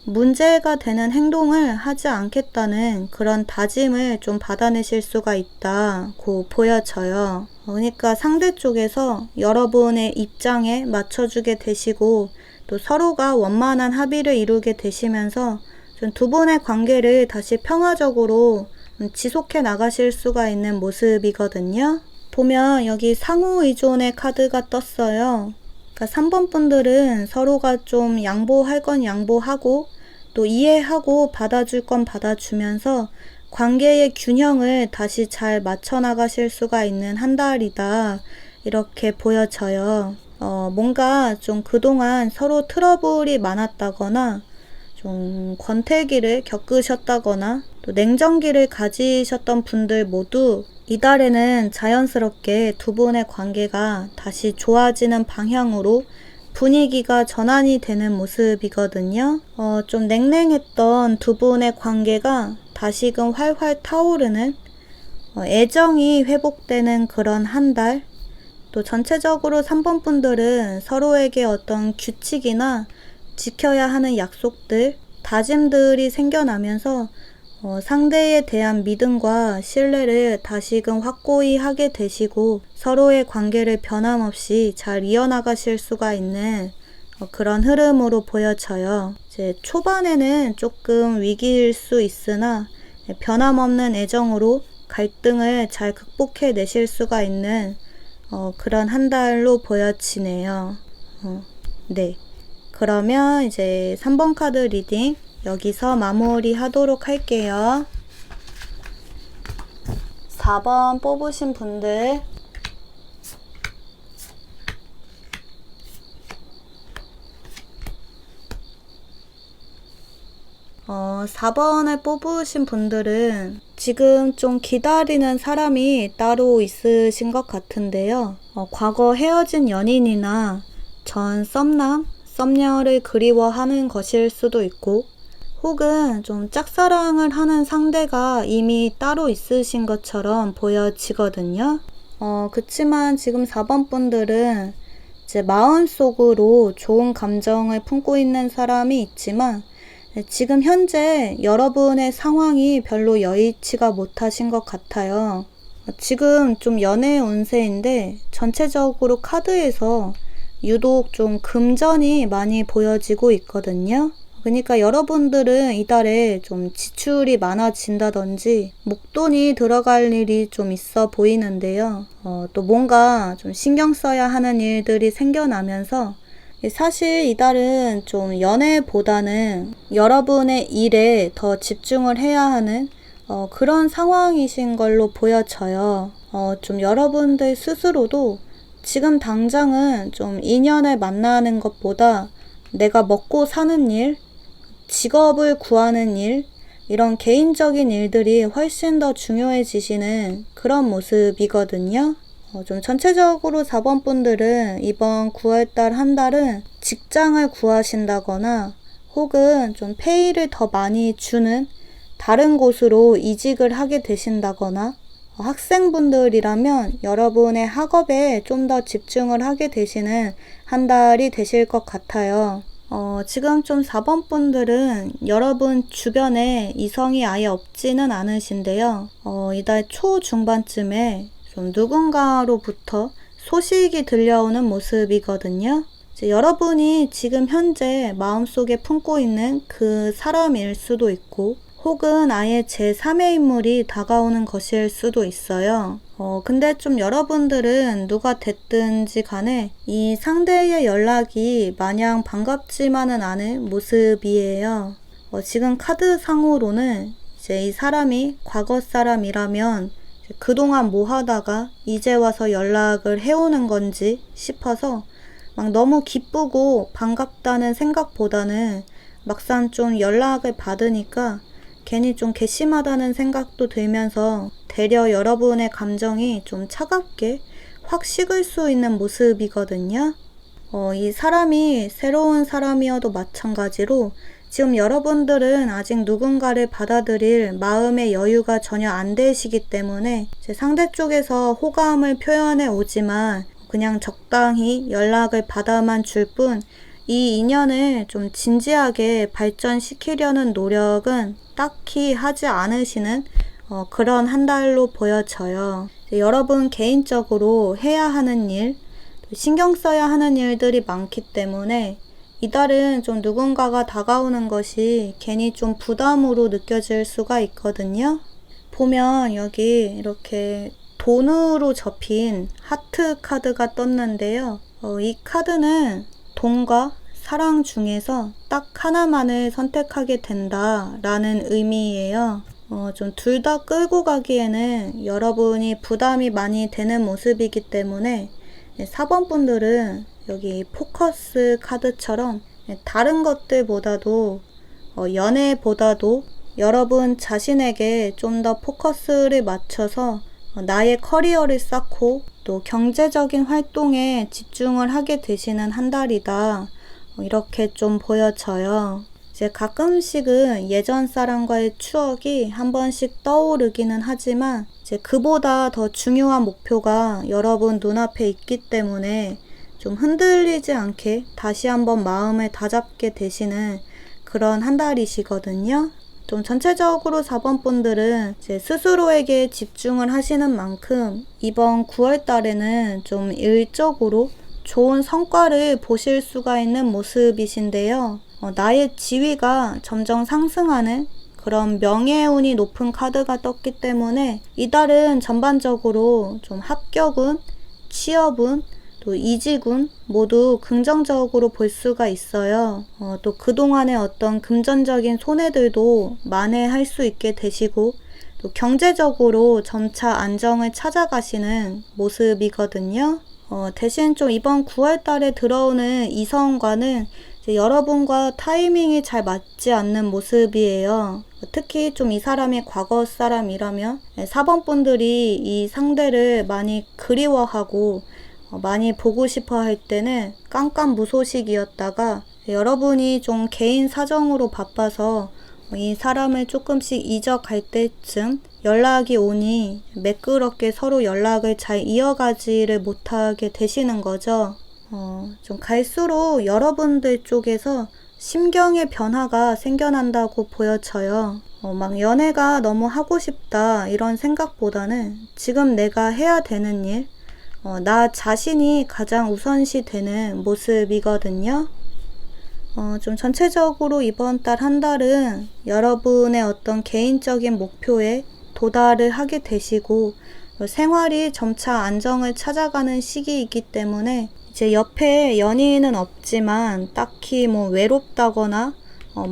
문제가 되는 행동을 하지 않겠다는 그런 다짐을 좀 받아내실 수가 있다고 보여져요. 그러니까 상대 쪽에서 여러분의 입장에 맞춰주게 되시고, 또 서로가 원만한 합의를 이루게 되시면서 좀 두 분의 관계를 다시 평화적으로 지속해 나가실 수가 있는 모습이거든요. 보면 여기 상호 의존의 카드가 떴어요. 그러니까 3번 분들은 서로가 좀 양보할 건 양보하고, 또 이해하고 받아줄 건 받아주면서 관계의 균형을 다시 잘 맞춰 나가실 수가 있는 한 달이다, 이렇게 보여져요. 뭔가 좀 그동안 서로 트러블이 많았다거나 좀 권태기를 겪으셨다거나 또 냉정기를 가지셨던 분들 모두 이달에는 자연스럽게 두 분의 관계가 다시 좋아지는 방향으로 분위기가 전환이 되는 모습이거든요. 좀 냉랭했던 두 분의 관계가 다시금 활활 타오르는, 애정이 회복되는 그런 한 달. 또 전체적으로 3번 분들은 서로에게 어떤 규칙이나 지켜야 하는 약속들, 다짐들이 생겨나면서 상대에 대한 믿음과 신뢰를 다시금 확고히 하게 되시고, 서로의 관계를 변함없이 잘 이어나가실 수가 있는 그런 흐름으로 보여져요. 이제 초반에는 조금 위기일 수 있으나 변함없는 애정으로 갈등을 잘 극복해 내실 수가 있는 그런 한 달로 보여지네요. 네. 그러면 이제 3번 카드 리딩 여기서 마무리 하도록 할게요. 4번 뽑으신 분들, 4번을 뽑으신 분들은 지금 좀 기다리는 사람이 따로 있으신 것 같은데요. 과거 헤어진 연인이나 전 썸남, 썸녀를 그리워하는 것일 수도 있고, 혹은 좀 짝사랑을 하는 상대가 이미 따로 있으신 것처럼 보여지거든요. 그치만 지금 4번 분들은 이제 마음속으로 좋은 감정을 품고 있는 사람이 있지만, 지금 현재 여러분의 상황이 별로 여의치가 못하신 것 같아요. 지금 좀 연애 운세인데 전체적으로 카드에서 유독 좀 금전이 많이 보여지고 있거든요. 그러니까 여러분들은 이달에 좀 지출이 많아진다든지 목돈이 들어갈 일이 좀 있어 보이는데요. 또 뭔가 좀 신경 써야 하는 일들이 생겨나면서, 사실 이달은 좀 연애보다는 여러분의 일에 더 집중을 해야 하는 그런 상황이신 걸로 보여져요. 좀 여러분들 스스로도 지금 당장은 좀 인연을 만나는 것보다 내가 먹고 사는 일, 직업을 구하는 일, 이런 개인적인 일들이 훨씬 더 중요해지시는 그런 모습이거든요. 좀 전체적으로 4번 분들은 이번 9월달 한 달은 직장을 구하신다거나 혹은 좀 페이를 더 많이 주는 다른 곳으로 이직을 하게 되신다거나, 학생분들이라면 여러분의 학업에 좀 더 집중을 하게 되시는 한 달이 되실 것 같아요. 지금 좀 4번 분들은 여러분 주변에 이성이 아예 없지는 않으신데요. 이달 초중반쯤에 좀 누군가로부터 소식이 들려오는 모습이거든요. 이제 여러분이 지금 현재 마음속에 품고 있는 그 사람일 수도 있고, 혹은 아예 제3의 인물이 다가오는 것일 수도 있어요. 근데 좀 여러분들은 누가 됐든지 간에 이 상대의 연락이 마냥 반갑지만은 않은 모습이에요. 지금 카드상으로는 이제 이 사람이 과거 사람이라면 그동안 뭐 하다가 이제 와서 연락을 해오는 건지 싶어서 막 너무 기쁘고 반갑다는 생각보다는 막상 좀 연락을 받으니까 괜히 좀 괘씸하다는 생각도 들면서 되려 여러분의 감정이 좀 차갑게 확 식을 수 있는 모습이거든요. 이 사람이 새로운 사람이어도 마찬가지로 지금 여러분들은 아직 누군가를 받아들일 마음의 여유가 전혀 안 되시기 때문에 이제 상대 쪽에서 호감을 표현해 오지만 그냥 적당히 연락을 받아만 줄 뿐 이 인연을 좀 진지하게 발전시키려는 노력은 딱히 하지 않으시는 그런 한 달로 보여져요. 여러분 개인적으로 해야 하는 일, 신경 써야 하는 일들이 많기 때문에 이달은 좀 누군가가 다가오는 것이 괜히 좀 부담으로 느껴질 수가 있거든요. 보면 여기 이렇게 돈으로 접힌 하트 카드가 떴는데요. 이 카드는 돈과 사랑 중에서 딱 하나만을 선택하게 된다라는 의미예요. 좀 둘 다 끌고 가기에는 여러분이 부담이 많이 되는 모습이기 때문에 4번 분들은 여기 포커스 카드처럼 다른 것들보다도 연애보다도 여러분 자신에게 좀 더 포커스를 맞춰서 나의 커리어를 쌓고 또 경제적인 활동에 집중을 하게 되시는 한 달이다. 이렇게 좀 보여져요. 이제 가끔씩은 예전 사람과의 추억이 한 번씩 떠오르기는 하지만 이제 그보다 더 중요한 목표가 여러분 눈앞에 있기 때문에 좀 흔들리지 않게 다시 한번 마음을 다잡게 되시는 그런 한 달이시거든요. 좀 전체적으로 4번 분들은 이제 스스로에게 집중을 하시는 만큼 이번 9월 달에는 좀 일적으로 좋은 성과를 보실 수가 있는 모습이신데요. 나의 지위가 점점 상승하는 그런 명예운이 높은 카드가 떴기 때문에 이달은 전반적으로 좀 합격운, 취업운, 또 이직운 모두 긍정적으로 볼 수가 있어요. 또 그동안의 어떤 금전적인 손해들도 만회할 수 있게 되시고 또 경제적으로 점차 안정을 찾아가시는 모습이거든요. 대신 좀 이번 9월 달에 들어오는 이성과는 이제 여러분과 타이밍이 잘 맞지 않는 모습이에요. 특히 좀 이 사람이 과거 사람이라면 4번 분들이 이 상대를 많이 그리워하고 많이 보고 싶어 할 때는 깜깜무소식이었다가 여러분이 좀 개인 사정으로 바빠서 이 사람을 조금씩 잊어갈 때쯤 연락이 오니 매끄럽게 서로 연락을 잘 이어가지를 못하게 되시는 거죠. 좀 갈수록 여러분들 쪽에서 심경의 변화가 생겨난다고 보여져요. 막 연애가 너무 하고 싶다 이런 생각보다는 지금 내가 해야 되는 일, 나 자신이 가장 우선시 되는 모습이거든요. 좀 전체적으로 이번 달 한 달은 여러분의 어떤 개인적인 목표에 도달을 하게 되시고 생활이 점차 안정을 찾아가는 시기이기 때문에 이제 옆에 연인은 없지만 딱히 뭐 외롭다거나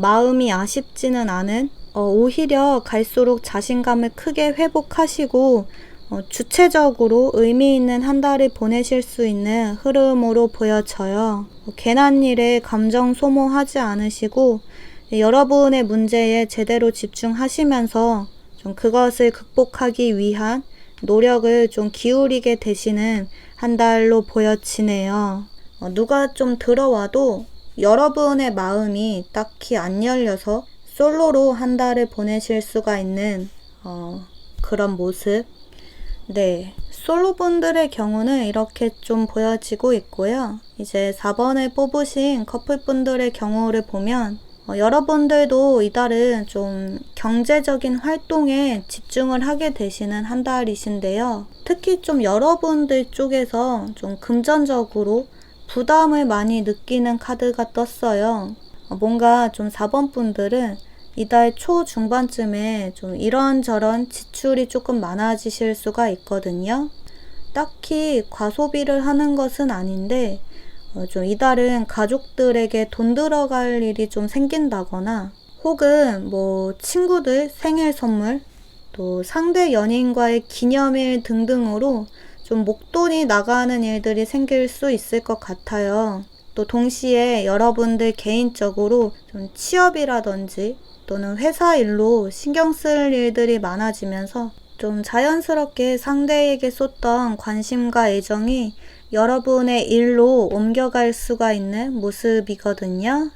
마음이 아쉽지는 않은 오히려 갈수록 자신감을 크게 회복하시고 주체적으로 의미 있는 한 달을 보내실 수 있는 흐름으로 보여져요. 괜한 일에 감정 소모하지 않으시고 여러분의 문제에 제대로 집중하시면서 좀 그것을 극복하기 위한 노력을 좀 기울이게 되시는 한 달로 보여지네요. 누가 좀 들어와도 여러분의 마음이 딱히 안 열려서 솔로로 한 달을 보내실 수가 있는 그런 모습. 네, 솔로분들의 경우는 이렇게 좀 보여지고 있고요. 이제 4번을 뽑으신 커플분들의 경우를 보면 여러분들도 이달은 좀 경제적인 활동에 집중을 하게 되시는 한 달이신데요. 특히 좀 여러분들 쪽에서 좀 금전적으로 부담을 많이 느끼는 카드가 떴어요. 뭔가 좀 4번 분들은 이달 초중반쯤에 좀 이런저런 지출이 조금 많아지실 수가 있거든요. 딱히 과소비를 하는 것은 아닌데 좀 이달은 가족들에게 돈 들어갈 일이 좀 생긴다거나 혹은 뭐 친구들 생일 선물 또 상대 연인과의 기념일 등등으로 좀 목돈이 나가는 일들이 생길 수 있을 것 같아요. 또 동시에 여러분들 개인적으로 좀 취업이라든지 또는 회사 일로 신경 쓸 일들이 많아지면서 좀 자연스럽게 상대에게 쏟던 관심과 애정이 여러분의 일로 옮겨갈 수가 있는 모습이거든요.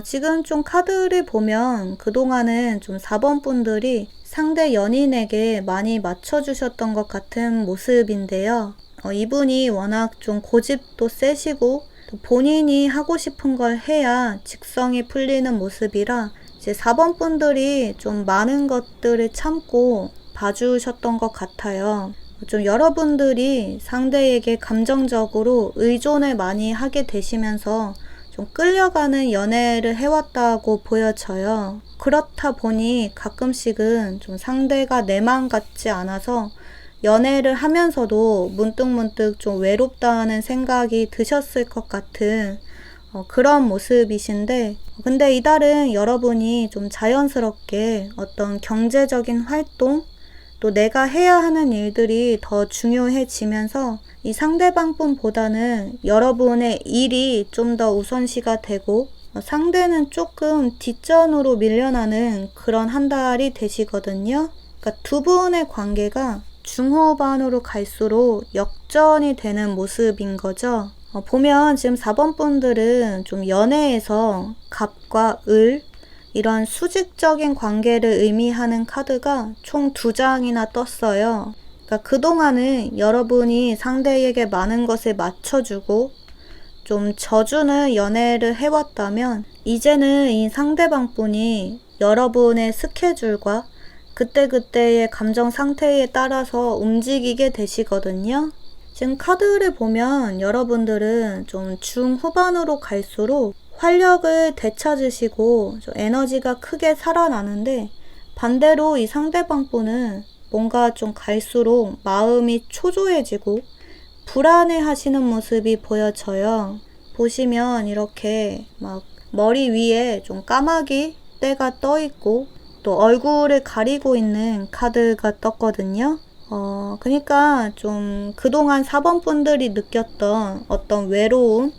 지금 좀 카드를 보면 그동안은 좀 4번 분들이 상대 연인에게 많이 맞춰주셨던 것 같은 모습인데요. 이분이 워낙 좀 고집도 세시고 또 본인이 하고 싶은 걸 해야 직성이 풀리는 모습이라 이제 4번 분들이 좀 많은 것들을 참고 봐주셨던 것 같아요. 좀 여러분들이 상대에게 감정적으로 의존을 많이 하게 되시면서 좀 끌려가는 연애를 해왔다고 보여져요. 그렇다 보니 가끔씩은 좀 상대가 내 마음 같지 않아서 연애를 하면서도 문득문득 좀 외롭다는 생각이 드셨을 것 같은 그런 모습이신데, 근데 이달은 여러분이 좀 자연스럽게 어떤 경제적인 활동, 또 내가 해야 하는 일들이 더 중요해지면서 이 상대방 분보다는 여러분의 일이 좀 더 우선시가 되고 상대는 조금 뒷전으로 밀려나는 그런 한 달이 되시거든요. 그러니까 두 분의 관계가 중후반으로 갈수록 역전이 되는 모습인 거죠. 보면 지금 4번 분들은 좀 연애에서 갑과 을, 이런 수직적인 관계를 의미하는 카드가 총 2장이나 떴어요. 그러니까 그동안은 여러분이 상대에게 많은 것을 맞춰주고 좀 져주는 연애를 해왔다면 이제는 이 상대방 분이 여러분의 스케줄과 그때그때의 감정 상태에 따라서 움직이게 되시거든요. 지금 카드를 보면 여러분들은 좀 중후반으로 갈수록 활력을 되찾으시고 좀 에너지가 크게 살아나는데, 반대로 이 상대방 분은 뭔가 좀 갈수록 마음이 초조해지고 불안해 하시는 모습이 보여져요. 보시면 이렇게 막 머리 위에 좀 까마귀 떼가 떠 있고 또 얼굴을 가리고 있는 카드가 떴거든요. 그러니까 좀 그동안 4번 분들이 느꼈던 어떤 외로움,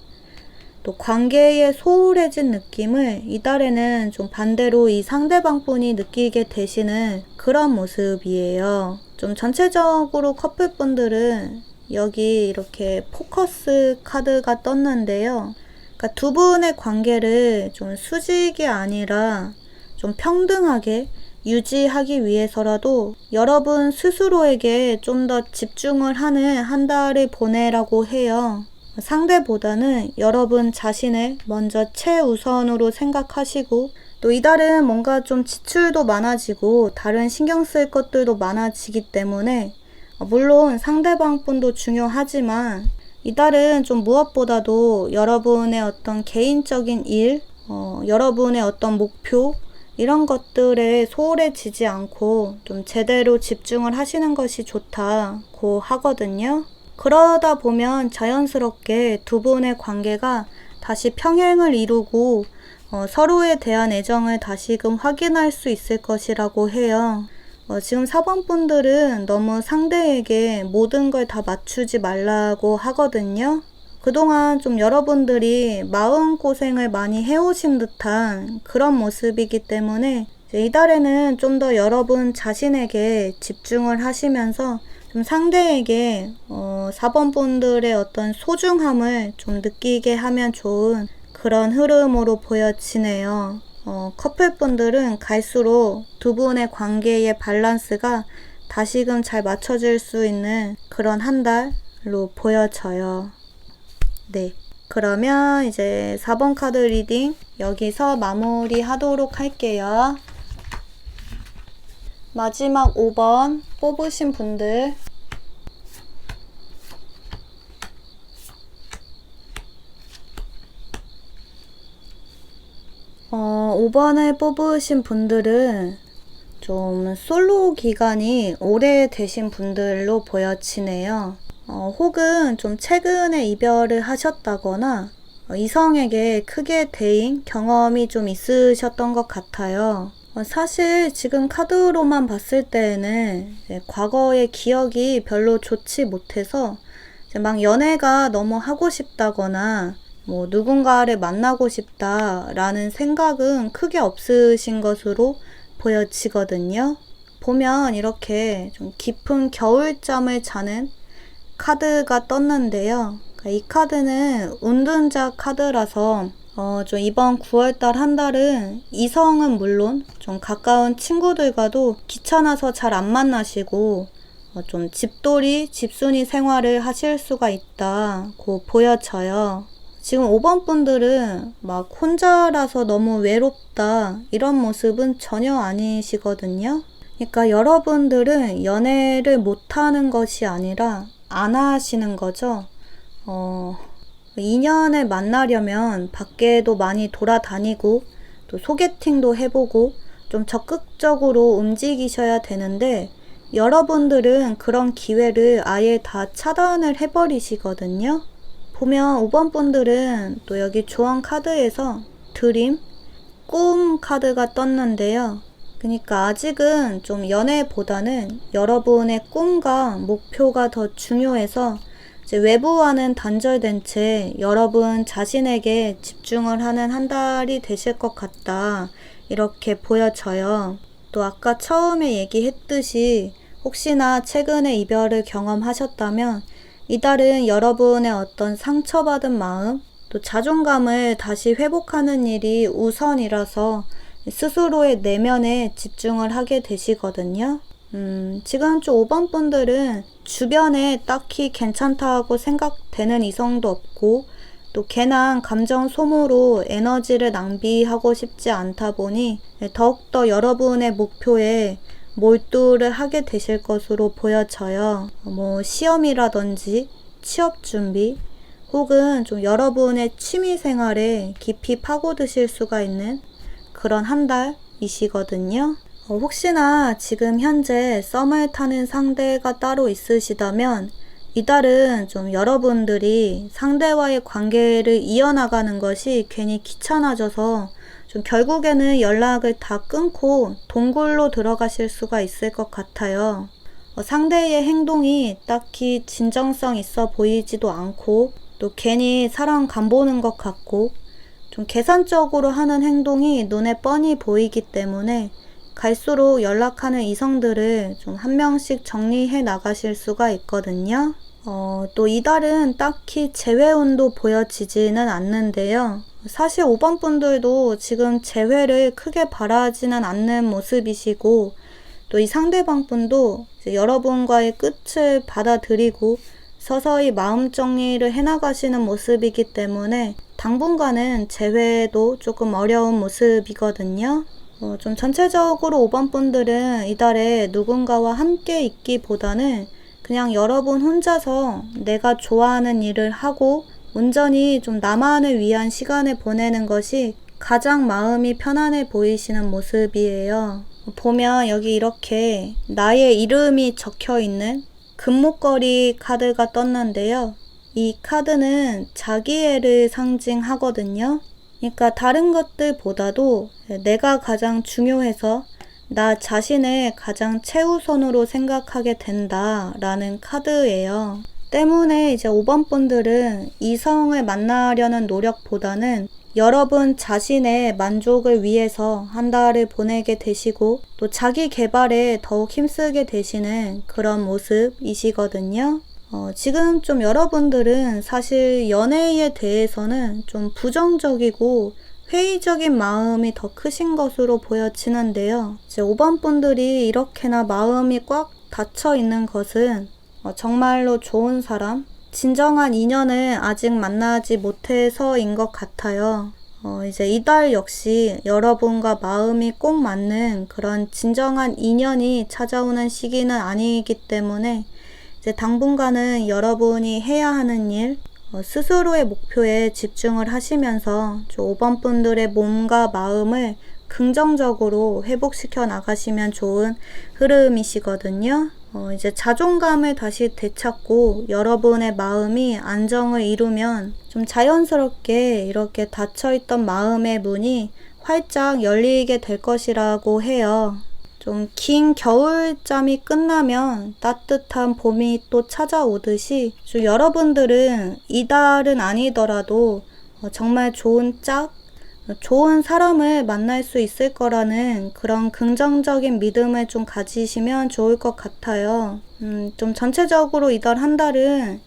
또 관계에 소홀해진 느낌을 이달에는 좀 반대로 이 상대방 분이 느끼게 되시는 그런 모습이에요. 좀 전체적으로 커플분들은 여기 이렇게 포커스 카드가 떴는데요. 그러니까 두 분의 관계를 좀 수직이 아니라 좀 평등하게 유지하기 위해서라도 여러분 스스로에게 좀 더 집중을 하는 한 달을 보내라고 해요. 상대보다는 여러분 자신을 먼저 최우선으로 생각하시고, 또 이달은 뭔가 좀 지출도 많아지고 다른 신경 쓸 것들도 많아지기 때문에 물론 상대방 분도 중요하지만 이달은 좀 무엇보다도 여러분의 어떤 개인적인 일, 여러분의 어떤 목표, 이런 것들에 소홀해지지 않고 좀 제대로 집중을 하시는 것이 좋다고 하거든요. 그러다 보면 자연스럽게 두 분의 관계가 다시 평행을 이루고 서로에 대한 애정을 다시금 확인할 수 있을 것이라고 해요. 지금 4번 분들은 너무 상대에게 모든 걸 다 맞추지 말라고 하거든요. 그동안 좀 여러분들이 마음고생을 많이 해오신 듯한 그런 모습이기 때문에 이달에는 좀 더 여러분 자신에게 집중을 하시면서 좀 상대에게 4번 분들의 어떤 소중함을 좀 느끼게 하면 좋은 그런 흐름으로 보여지네요. 커플분들은 갈수록 두 분의 관계의 밸런스가 다시금 잘 맞춰질 수 있는 그런 한 달로 보여져요. 네, 그러면 이제 4번 카드 리딩 여기서 마무리 하도록 할게요. 마지막 5번 뽑으신 분들, 5번을 뽑으신 분들은 좀 솔로 기간이 오래되신 분들로 보여지네요. 혹은 좀 최근에 이별을 하셨다거나 이성에게 크게 대인 경험이 좀 있으셨던 것 같아요. 사실 지금 카드로만 봤을 때에는 과거의 기억이 별로 좋지 못해서 막 연애가 너무 하고 싶다거나 뭐 누군가를 만나고 싶다라는 생각은 크게 없으신 것으로 보여지거든요. 보면 이렇게 좀 깊은 겨울잠을 자는 카드가 떴는데요. 이 카드는 운둔자 카드라서 좀 이번 9월달 한 달은 이성은 물론 좀 가까운 친구들과도 귀찮아서 잘 안 만나시고 좀 집돌이, 집순이 생활을 하실 수가 있다고 보여져요. 지금 5번 분들은 막 혼자라서 너무 외롭다 이런 모습은 전혀 아니시거든요. 그러니까 여러분들은 연애를 못하는 것이 아니라 안 하시는 거죠. 인연을 만나려면 밖에도 많이 돌아다니고 또 소개팅도 해보고 좀 적극적으로 움직이셔야 되는데 여러분들은 그런 기회를 아예 다 차단을 해버리시거든요. 보면 5번 분들은 또 여기 조언 카드에서 드림, 꿈 카드가 떴는데요. 그러니까 아직은 좀 연애보다는 여러분의 꿈과 목표가 더 중요해서 이제 외부와는 단절된 채 여러분 자신에게 집중을 하는 한 달이 되실 것 같다. 이렇게 보여져요. 또 아까 처음에 얘기했듯이 혹시나 최근에 이별을 경험하셨다면 이달은 여러분의 어떤 상처받은 마음, 또 자존감을 다시 회복하는 일이 우선이라서 스스로의 내면에 집중을 하게 되시거든요. 지금 좀 5번 분들은 주변에 딱히 괜찮다고 생각되는 이성도 없고 또 괜한 감정 소모로 에너지를 낭비하고 싶지 않다 보니 더욱더 여러분의 목표에 몰두를 하게 되실 것으로 보여져요. 뭐 시험이라든지 취업 준비 혹은 좀 여러분의 취미 생활에 깊이 파고드실 수가 있는 그런 한 달이시거든요. 혹시나 지금 현재 썸을 타는 상대가 따로 있으시다면 이달은 좀 여러분들이 상대와의 관계를 이어나가는 것이 괜히 귀찮아져서 좀 결국에는 연락을 다 끊고 동굴로 들어가실 수가 있을 것 같아요. 상대의 행동이 딱히 진정성 있어 보이지도 않고 또 괜히 사람 간보는 것 같고 좀 계산적으로 하는 행동이 눈에 뻔히 보이기 때문에 갈수록 연락하는 이성들을 좀 한 명씩 정리해 나가실 수가 있거든요. 또 이달은 딱히 재회운도 보여지지는 않는데요. 사실 5번 분들도 지금 재회를 크게 바라지는 않는 모습이시고 또 이 상대방 분도 여러분과의 끝을 받아들이고 서서히 마음 정리를 해나가시는 모습이기 때문에 당분간은 재회도 조금 어려운 모습이거든요. 좀 전체적으로 5번 분들은 이달에 누군가와 함께 있기보다는 그냥 여러분 혼자서 내가 좋아하는 일을 하고 온전히 좀 나만을 위한 시간을 보내는 것이 가장 마음이 편안해 보이시는 모습이에요. 보면 여기 이렇게 나의 이름이 적혀 있는 금목걸이 카드가 떴는데요. 이 카드는 자기애를 상징하거든요. 그러니까 다른 것들보다도 내가 가장 중요해서 나 자신을 가장 최우선으로 생각하게 된다라는 카드예요. 때문에 이제 5번 분들은 이성을 만나려는 노력보다는 여러분 자신의 만족을 위해서 한 달을 보내게 되시고 또 자기 개발에 더욱 힘쓰게 되시는 그런 모습이시거든요. 지금 좀 여러분들은 사실 연애에 대해서는 좀 부정적이고 회의적인 마음이 더 크신 것으로 보여지는데요. 이제 5번 분들이 이렇게나 마음이 꽉 닫혀 있는 것은 정말로 좋은 사람, 진정한 인연을 아직 만나지 못해서인 것 같아요. 이제 이달 역시 여러분과 마음이 꼭 맞는 그런 진정한 인연이 찾아오는 시기는 아니기 때문에 이제 당분간은 여러분이 해야 하는 일, 스스로의 목표에 집중을 하시면서 5번 분들의 몸과 마음을 긍정적으로 회복시켜 나가시면 좋은 흐름이시거든요. 이제 자존감을 다시 되찾고 여러분의 마음이 안정을 이루면 좀 자연스럽게 이렇게 닫혀있던 마음의 문이 활짝 열리게 될 것이라고 해요. 좀 긴 겨울잠이 끝나면 따뜻한 봄이 또 찾아오듯이 좀 여러분들은 이달은 아니더라도 정말 좋은 짝, 좋은 사람을 만날 수 있을 거라는 그런 긍정적인 믿음을 좀 가지시면 좋을 것 같아요. 좀 전체적으로 이달 한 달은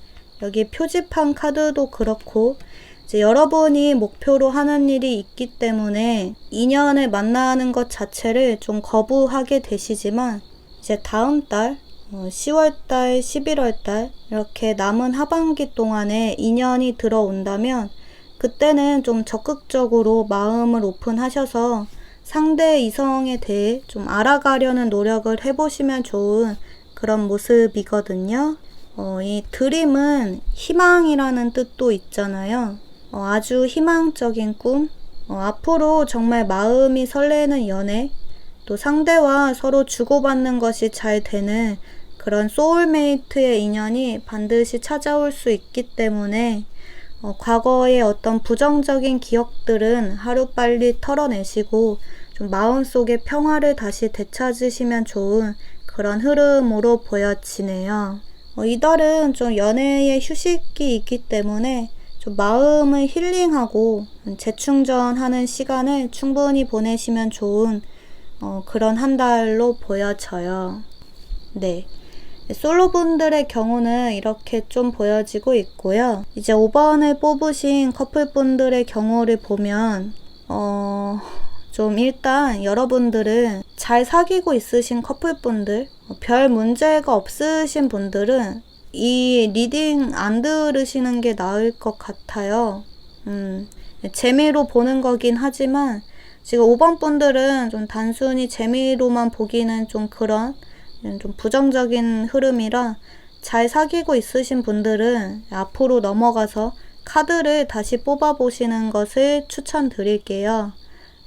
여기 표지판 카드도 그렇고 이제 여러분이 목표로 하는 일이 있기 때문에 인연을 만나는 것 자체를 좀 거부하게 되시지만 이제 다음 달 10월달, 11월달 이렇게 남은 하반기 동안에 인연이 들어온다면 그때는 좀 적극적으로 마음을 오픈하셔서 상대 이성에 대해 좀 알아가려는 노력을 해보시면 좋은 그런 모습이거든요. 이 드림은 희망이라는 뜻도 있잖아요. 아주 희망적인 꿈, 앞으로 정말 마음이 설레는 연애, 또 상대와 서로 주고받는 것이 잘 되는 그런 소울메이트의 인연이 반드시 찾아올 수 있기 때문에 과거의 어떤 부정적인 기억들은 하루빨리 털어내시고 좀 마음속의 평화를 다시 되찾으시면 좋은 그런 흐름으로 보여지네요. 이달은 좀 연애의 휴식기 있기 때문에 좀 마음을 힐링하고 재충전하는 시간을 충분히 보내시면 좋은 그런 한 달로 보여져요. 네. 솔로분들의 경우는 이렇게 좀 보여지고 있고요. 이제 5번을 뽑으신 커플분들의 경우를 보면 좀 일단 여러분들은 잘 사귀고 있으신 커플분들, 별 문제가 없으신 분들은 이 리딩 안 들으시는 게 나을 것 같아요. 재미로 보는 거긴 하지만 지금 5번 분들은 좀 단순히 재미로만 보기는 좀 그런 좀 부정적인 흐름이라 잘 사귀고 있으신 분들은 앞으로 넘어가서 카드를 다시 뽑아보시는 것을 추천드릴게요.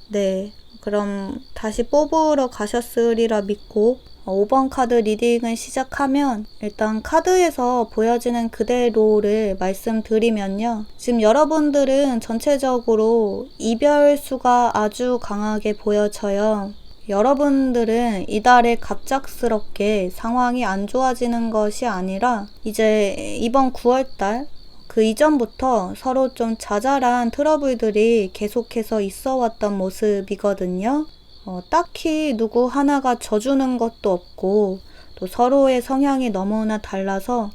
네, 그럼 다시 뽑으러 가셨으리라 믿고 5번 카드 리딩을 시작하면 일단 카드에서 보여지는 그대로를 말씀드리면요. 지금 여러분들은 전체적으로 이별수가 아주 강하게 보여져요. 여러분들은 이달에 갑작스럽게 상황이 안 좋아지는 것이 아니라 이제 이번 9월달 그 이전부터 서로 좀 자잘한 트러블들이 계속해서 있어 왔던 모습이거든요. 딱히 누구 하나가 져주는 것도 없고 또 서로의 성향이 너무나 달라서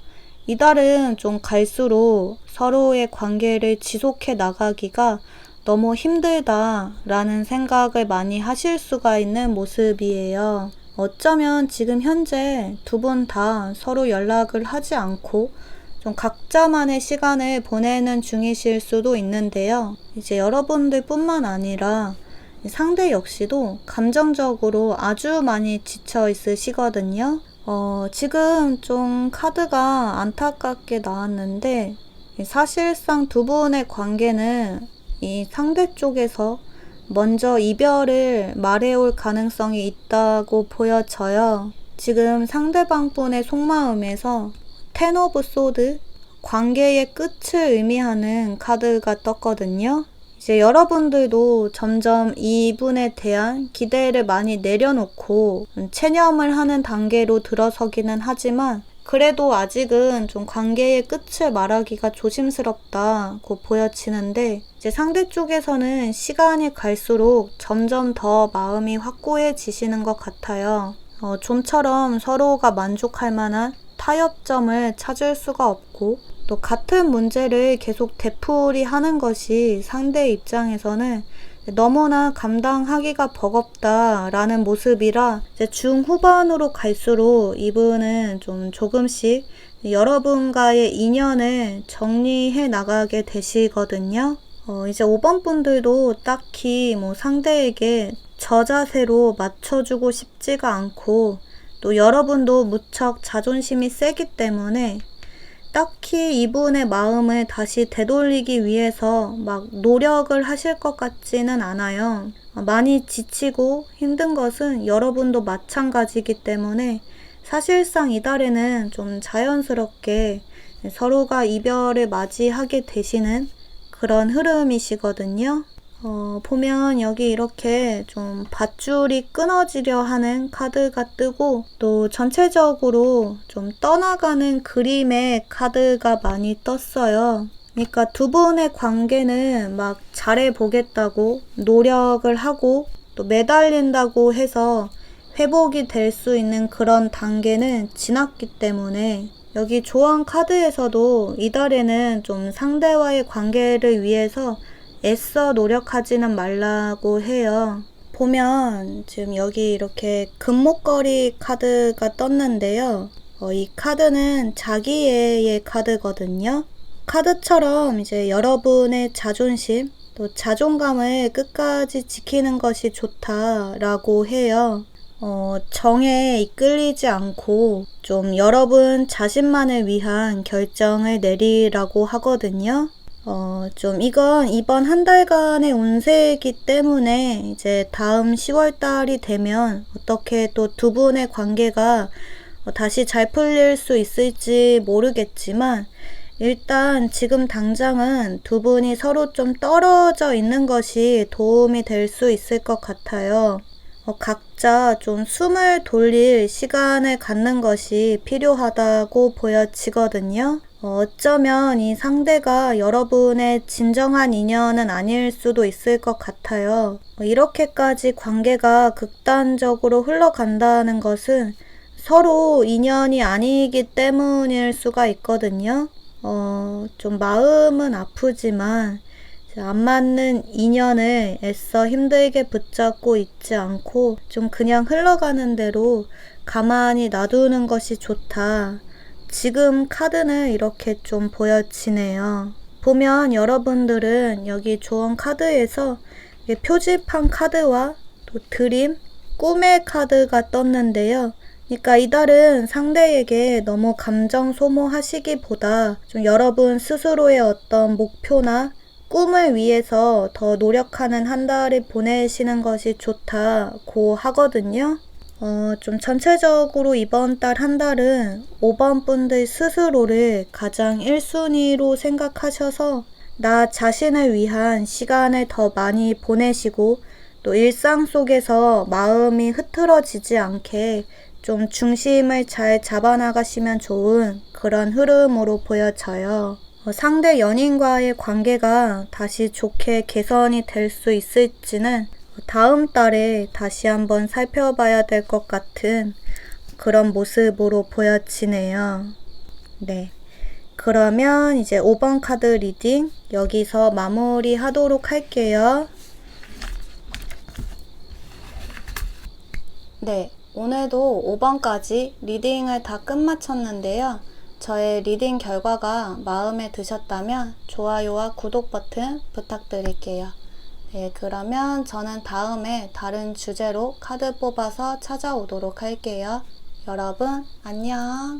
이달은 좀 갈수록 서로의 관계를 지속해 나가기가 너무 힘들다라는 생각을 많이 하실 수가 있는 모습이에요. 어쩌면 지금 현재 두 분 다 서로 연락을 하지 않고 좀 각자만의 시간을 보내는 중이실 수도 있는데요. 이제 여러분들 뿐만 아니라 상대 역시도 감정적으로 아주 많이 지쳐 있으시거든요. 지금 좀 카드가 안타깝게 나왔는데 사실상 두 분의 관계는 이 상대 쪽에서 먼저 이별을 말해올 가능성이 있다고 보여져요. 지금 상대방 분의 속마음에서 텐 오브 소드, 관계의 끝을 의미하는 카드가 떴거든요. 이제 여러분들도 점점 이분에 대한 기대를 많이 내려놓고 체념을 하는 단계로 들어서기는 하지만 그래도 아직은 좀 관계의 끝을 말하기가 조심스럽다고 보여지는데 이제 상대 쪽에서는 시간이 갈수록 점점 더 마음이 확고해지시는 것 같아요. 좀처럼 서로가 만족할 만한 타협점을 찾을 수가 없고 또 같은 문제를 계속 되풀이하는 것이 상대 입장에서는 너무나 감당하기가 버겁다라는 모습이라 이제 중후반으로 갈수록 이분은 좀 조금씩 여러분과의 인연을 정리해 나가게 되시거든요. 이제 5번 분들도 딱히 상대에게 저자세로 맞춰주고 싶지가 않고 또 여러분도 무척 자존심이 세기 때문에 딱히 이분의 마음을 다시 되돌리기 위해서 막 노력을 하실 것 같지는 않아요. 많이 지치고 힘든 것은 여러분도 마찬가지이기 때문에 사실상 이달에는 좀 자연스럽게 서로가 이별을 맞이하게 되시는 그런 흐름이시거든요. 보면 여기 이렇게 좀 밧줄이 끊어지려 하는 카드가 뜨고 또 전체적으로 좀 떠나가는 그림의 카드가 많이 떴어요. 그러니까 두 분의 관계는 막 잘해보겠다고 노력을 하고 또 매달린다고 해서 회복이 될 수 있는 그런 단계는 지났기 때문에 여기 조언 카드에서도 이달에는 좀 상대와의 관계를 위해서 애써 노력하지는 말라고 해요. 보면 지금 여기 이렇게 금목걸이 카드가 떴는데요. 이 카드는 자기애의 카드거든요. 카드처럼 이제 여러분의 자존심, 또 자존감을 끝까지 지키는 것이 좋다라고 해요. 정에 이끌리지 않고 좀 여러분 자신만을 위한 결정을 내리라고 하거든요. 좀 이건 이번 한 달간의 운세이기 때문에 이제 다음 10월 달이 되면 어떻게 또 두 분의 관계가 다시 잘 풀릴 수 있을지 모르겠지만 일단 지금 당장은 두 분이 서로 좀 떨어져 있는 것이 도움이 될 수 있을 것 같아요. 각자 좀 숨을 돌릴 시간을 갖는 것이 필요하다고 보여지거든요. 어쩌면 이 상대가 여러분의 진정한 인연은 아닐 수도 있을 것 같아요. 이렇게까지 관계가 극단적으로 흘러간다는 것은 서로 인연이 아니기 때문일 수가 있거든요. 좀 마음은 아프지만 안 맞는 인연을 애써 힘들게 붙잡고 있지 않고 좀 그냥 흘러가는 대로 가만히 놔두는 것이 좋다. 지금 카드는 이렇게 좀 보여지네요. 보면 여러분들은 여기 조언 카드에서 표지판 카드와 또 드림, 꿈의 카드가 떴는데요. 그러니까 이달은 상대에게 너무 감정 소모하시기보다 좀 여러분 스스로의 어떤 목표나 꿈을 위해서 더 노력하는 한 달을 보내시는 것이 좋다고 하거든요. 좀 전체적으로 이번 달 한 달은 5번 분들 스스로를 가장 1순위로 생각하셔서 나 자신을 위한 시간을 더 많이 보내시고 또 일상 속에서 마음이 흐트러지지 않게 좀 중심을 잘 잡아나가시면 좋은 그런 흐름으로 보여져요. 상대 연인과의 관계가 다시 좋게 개선이 될 수 있을지는 다음 달에 다시 한번 살펴봐야 될 것 같은 그런 모습으로 보여지네요. 네. 그러면 이제 5번 카드 리딩 여기서 마무리 하도록 할게요. 네. 오늘도 5번까지 리딩을 다 끝마쳤는데요. 저의 리딩 결과가 마음에 드셨다면 좋아요와 구독 버튼 부탁드릴게요. 네, 그러면 저는 다음에 다른 주제로 카드 뽑아서 찾아오도록 할게요. 여러분, 안녕!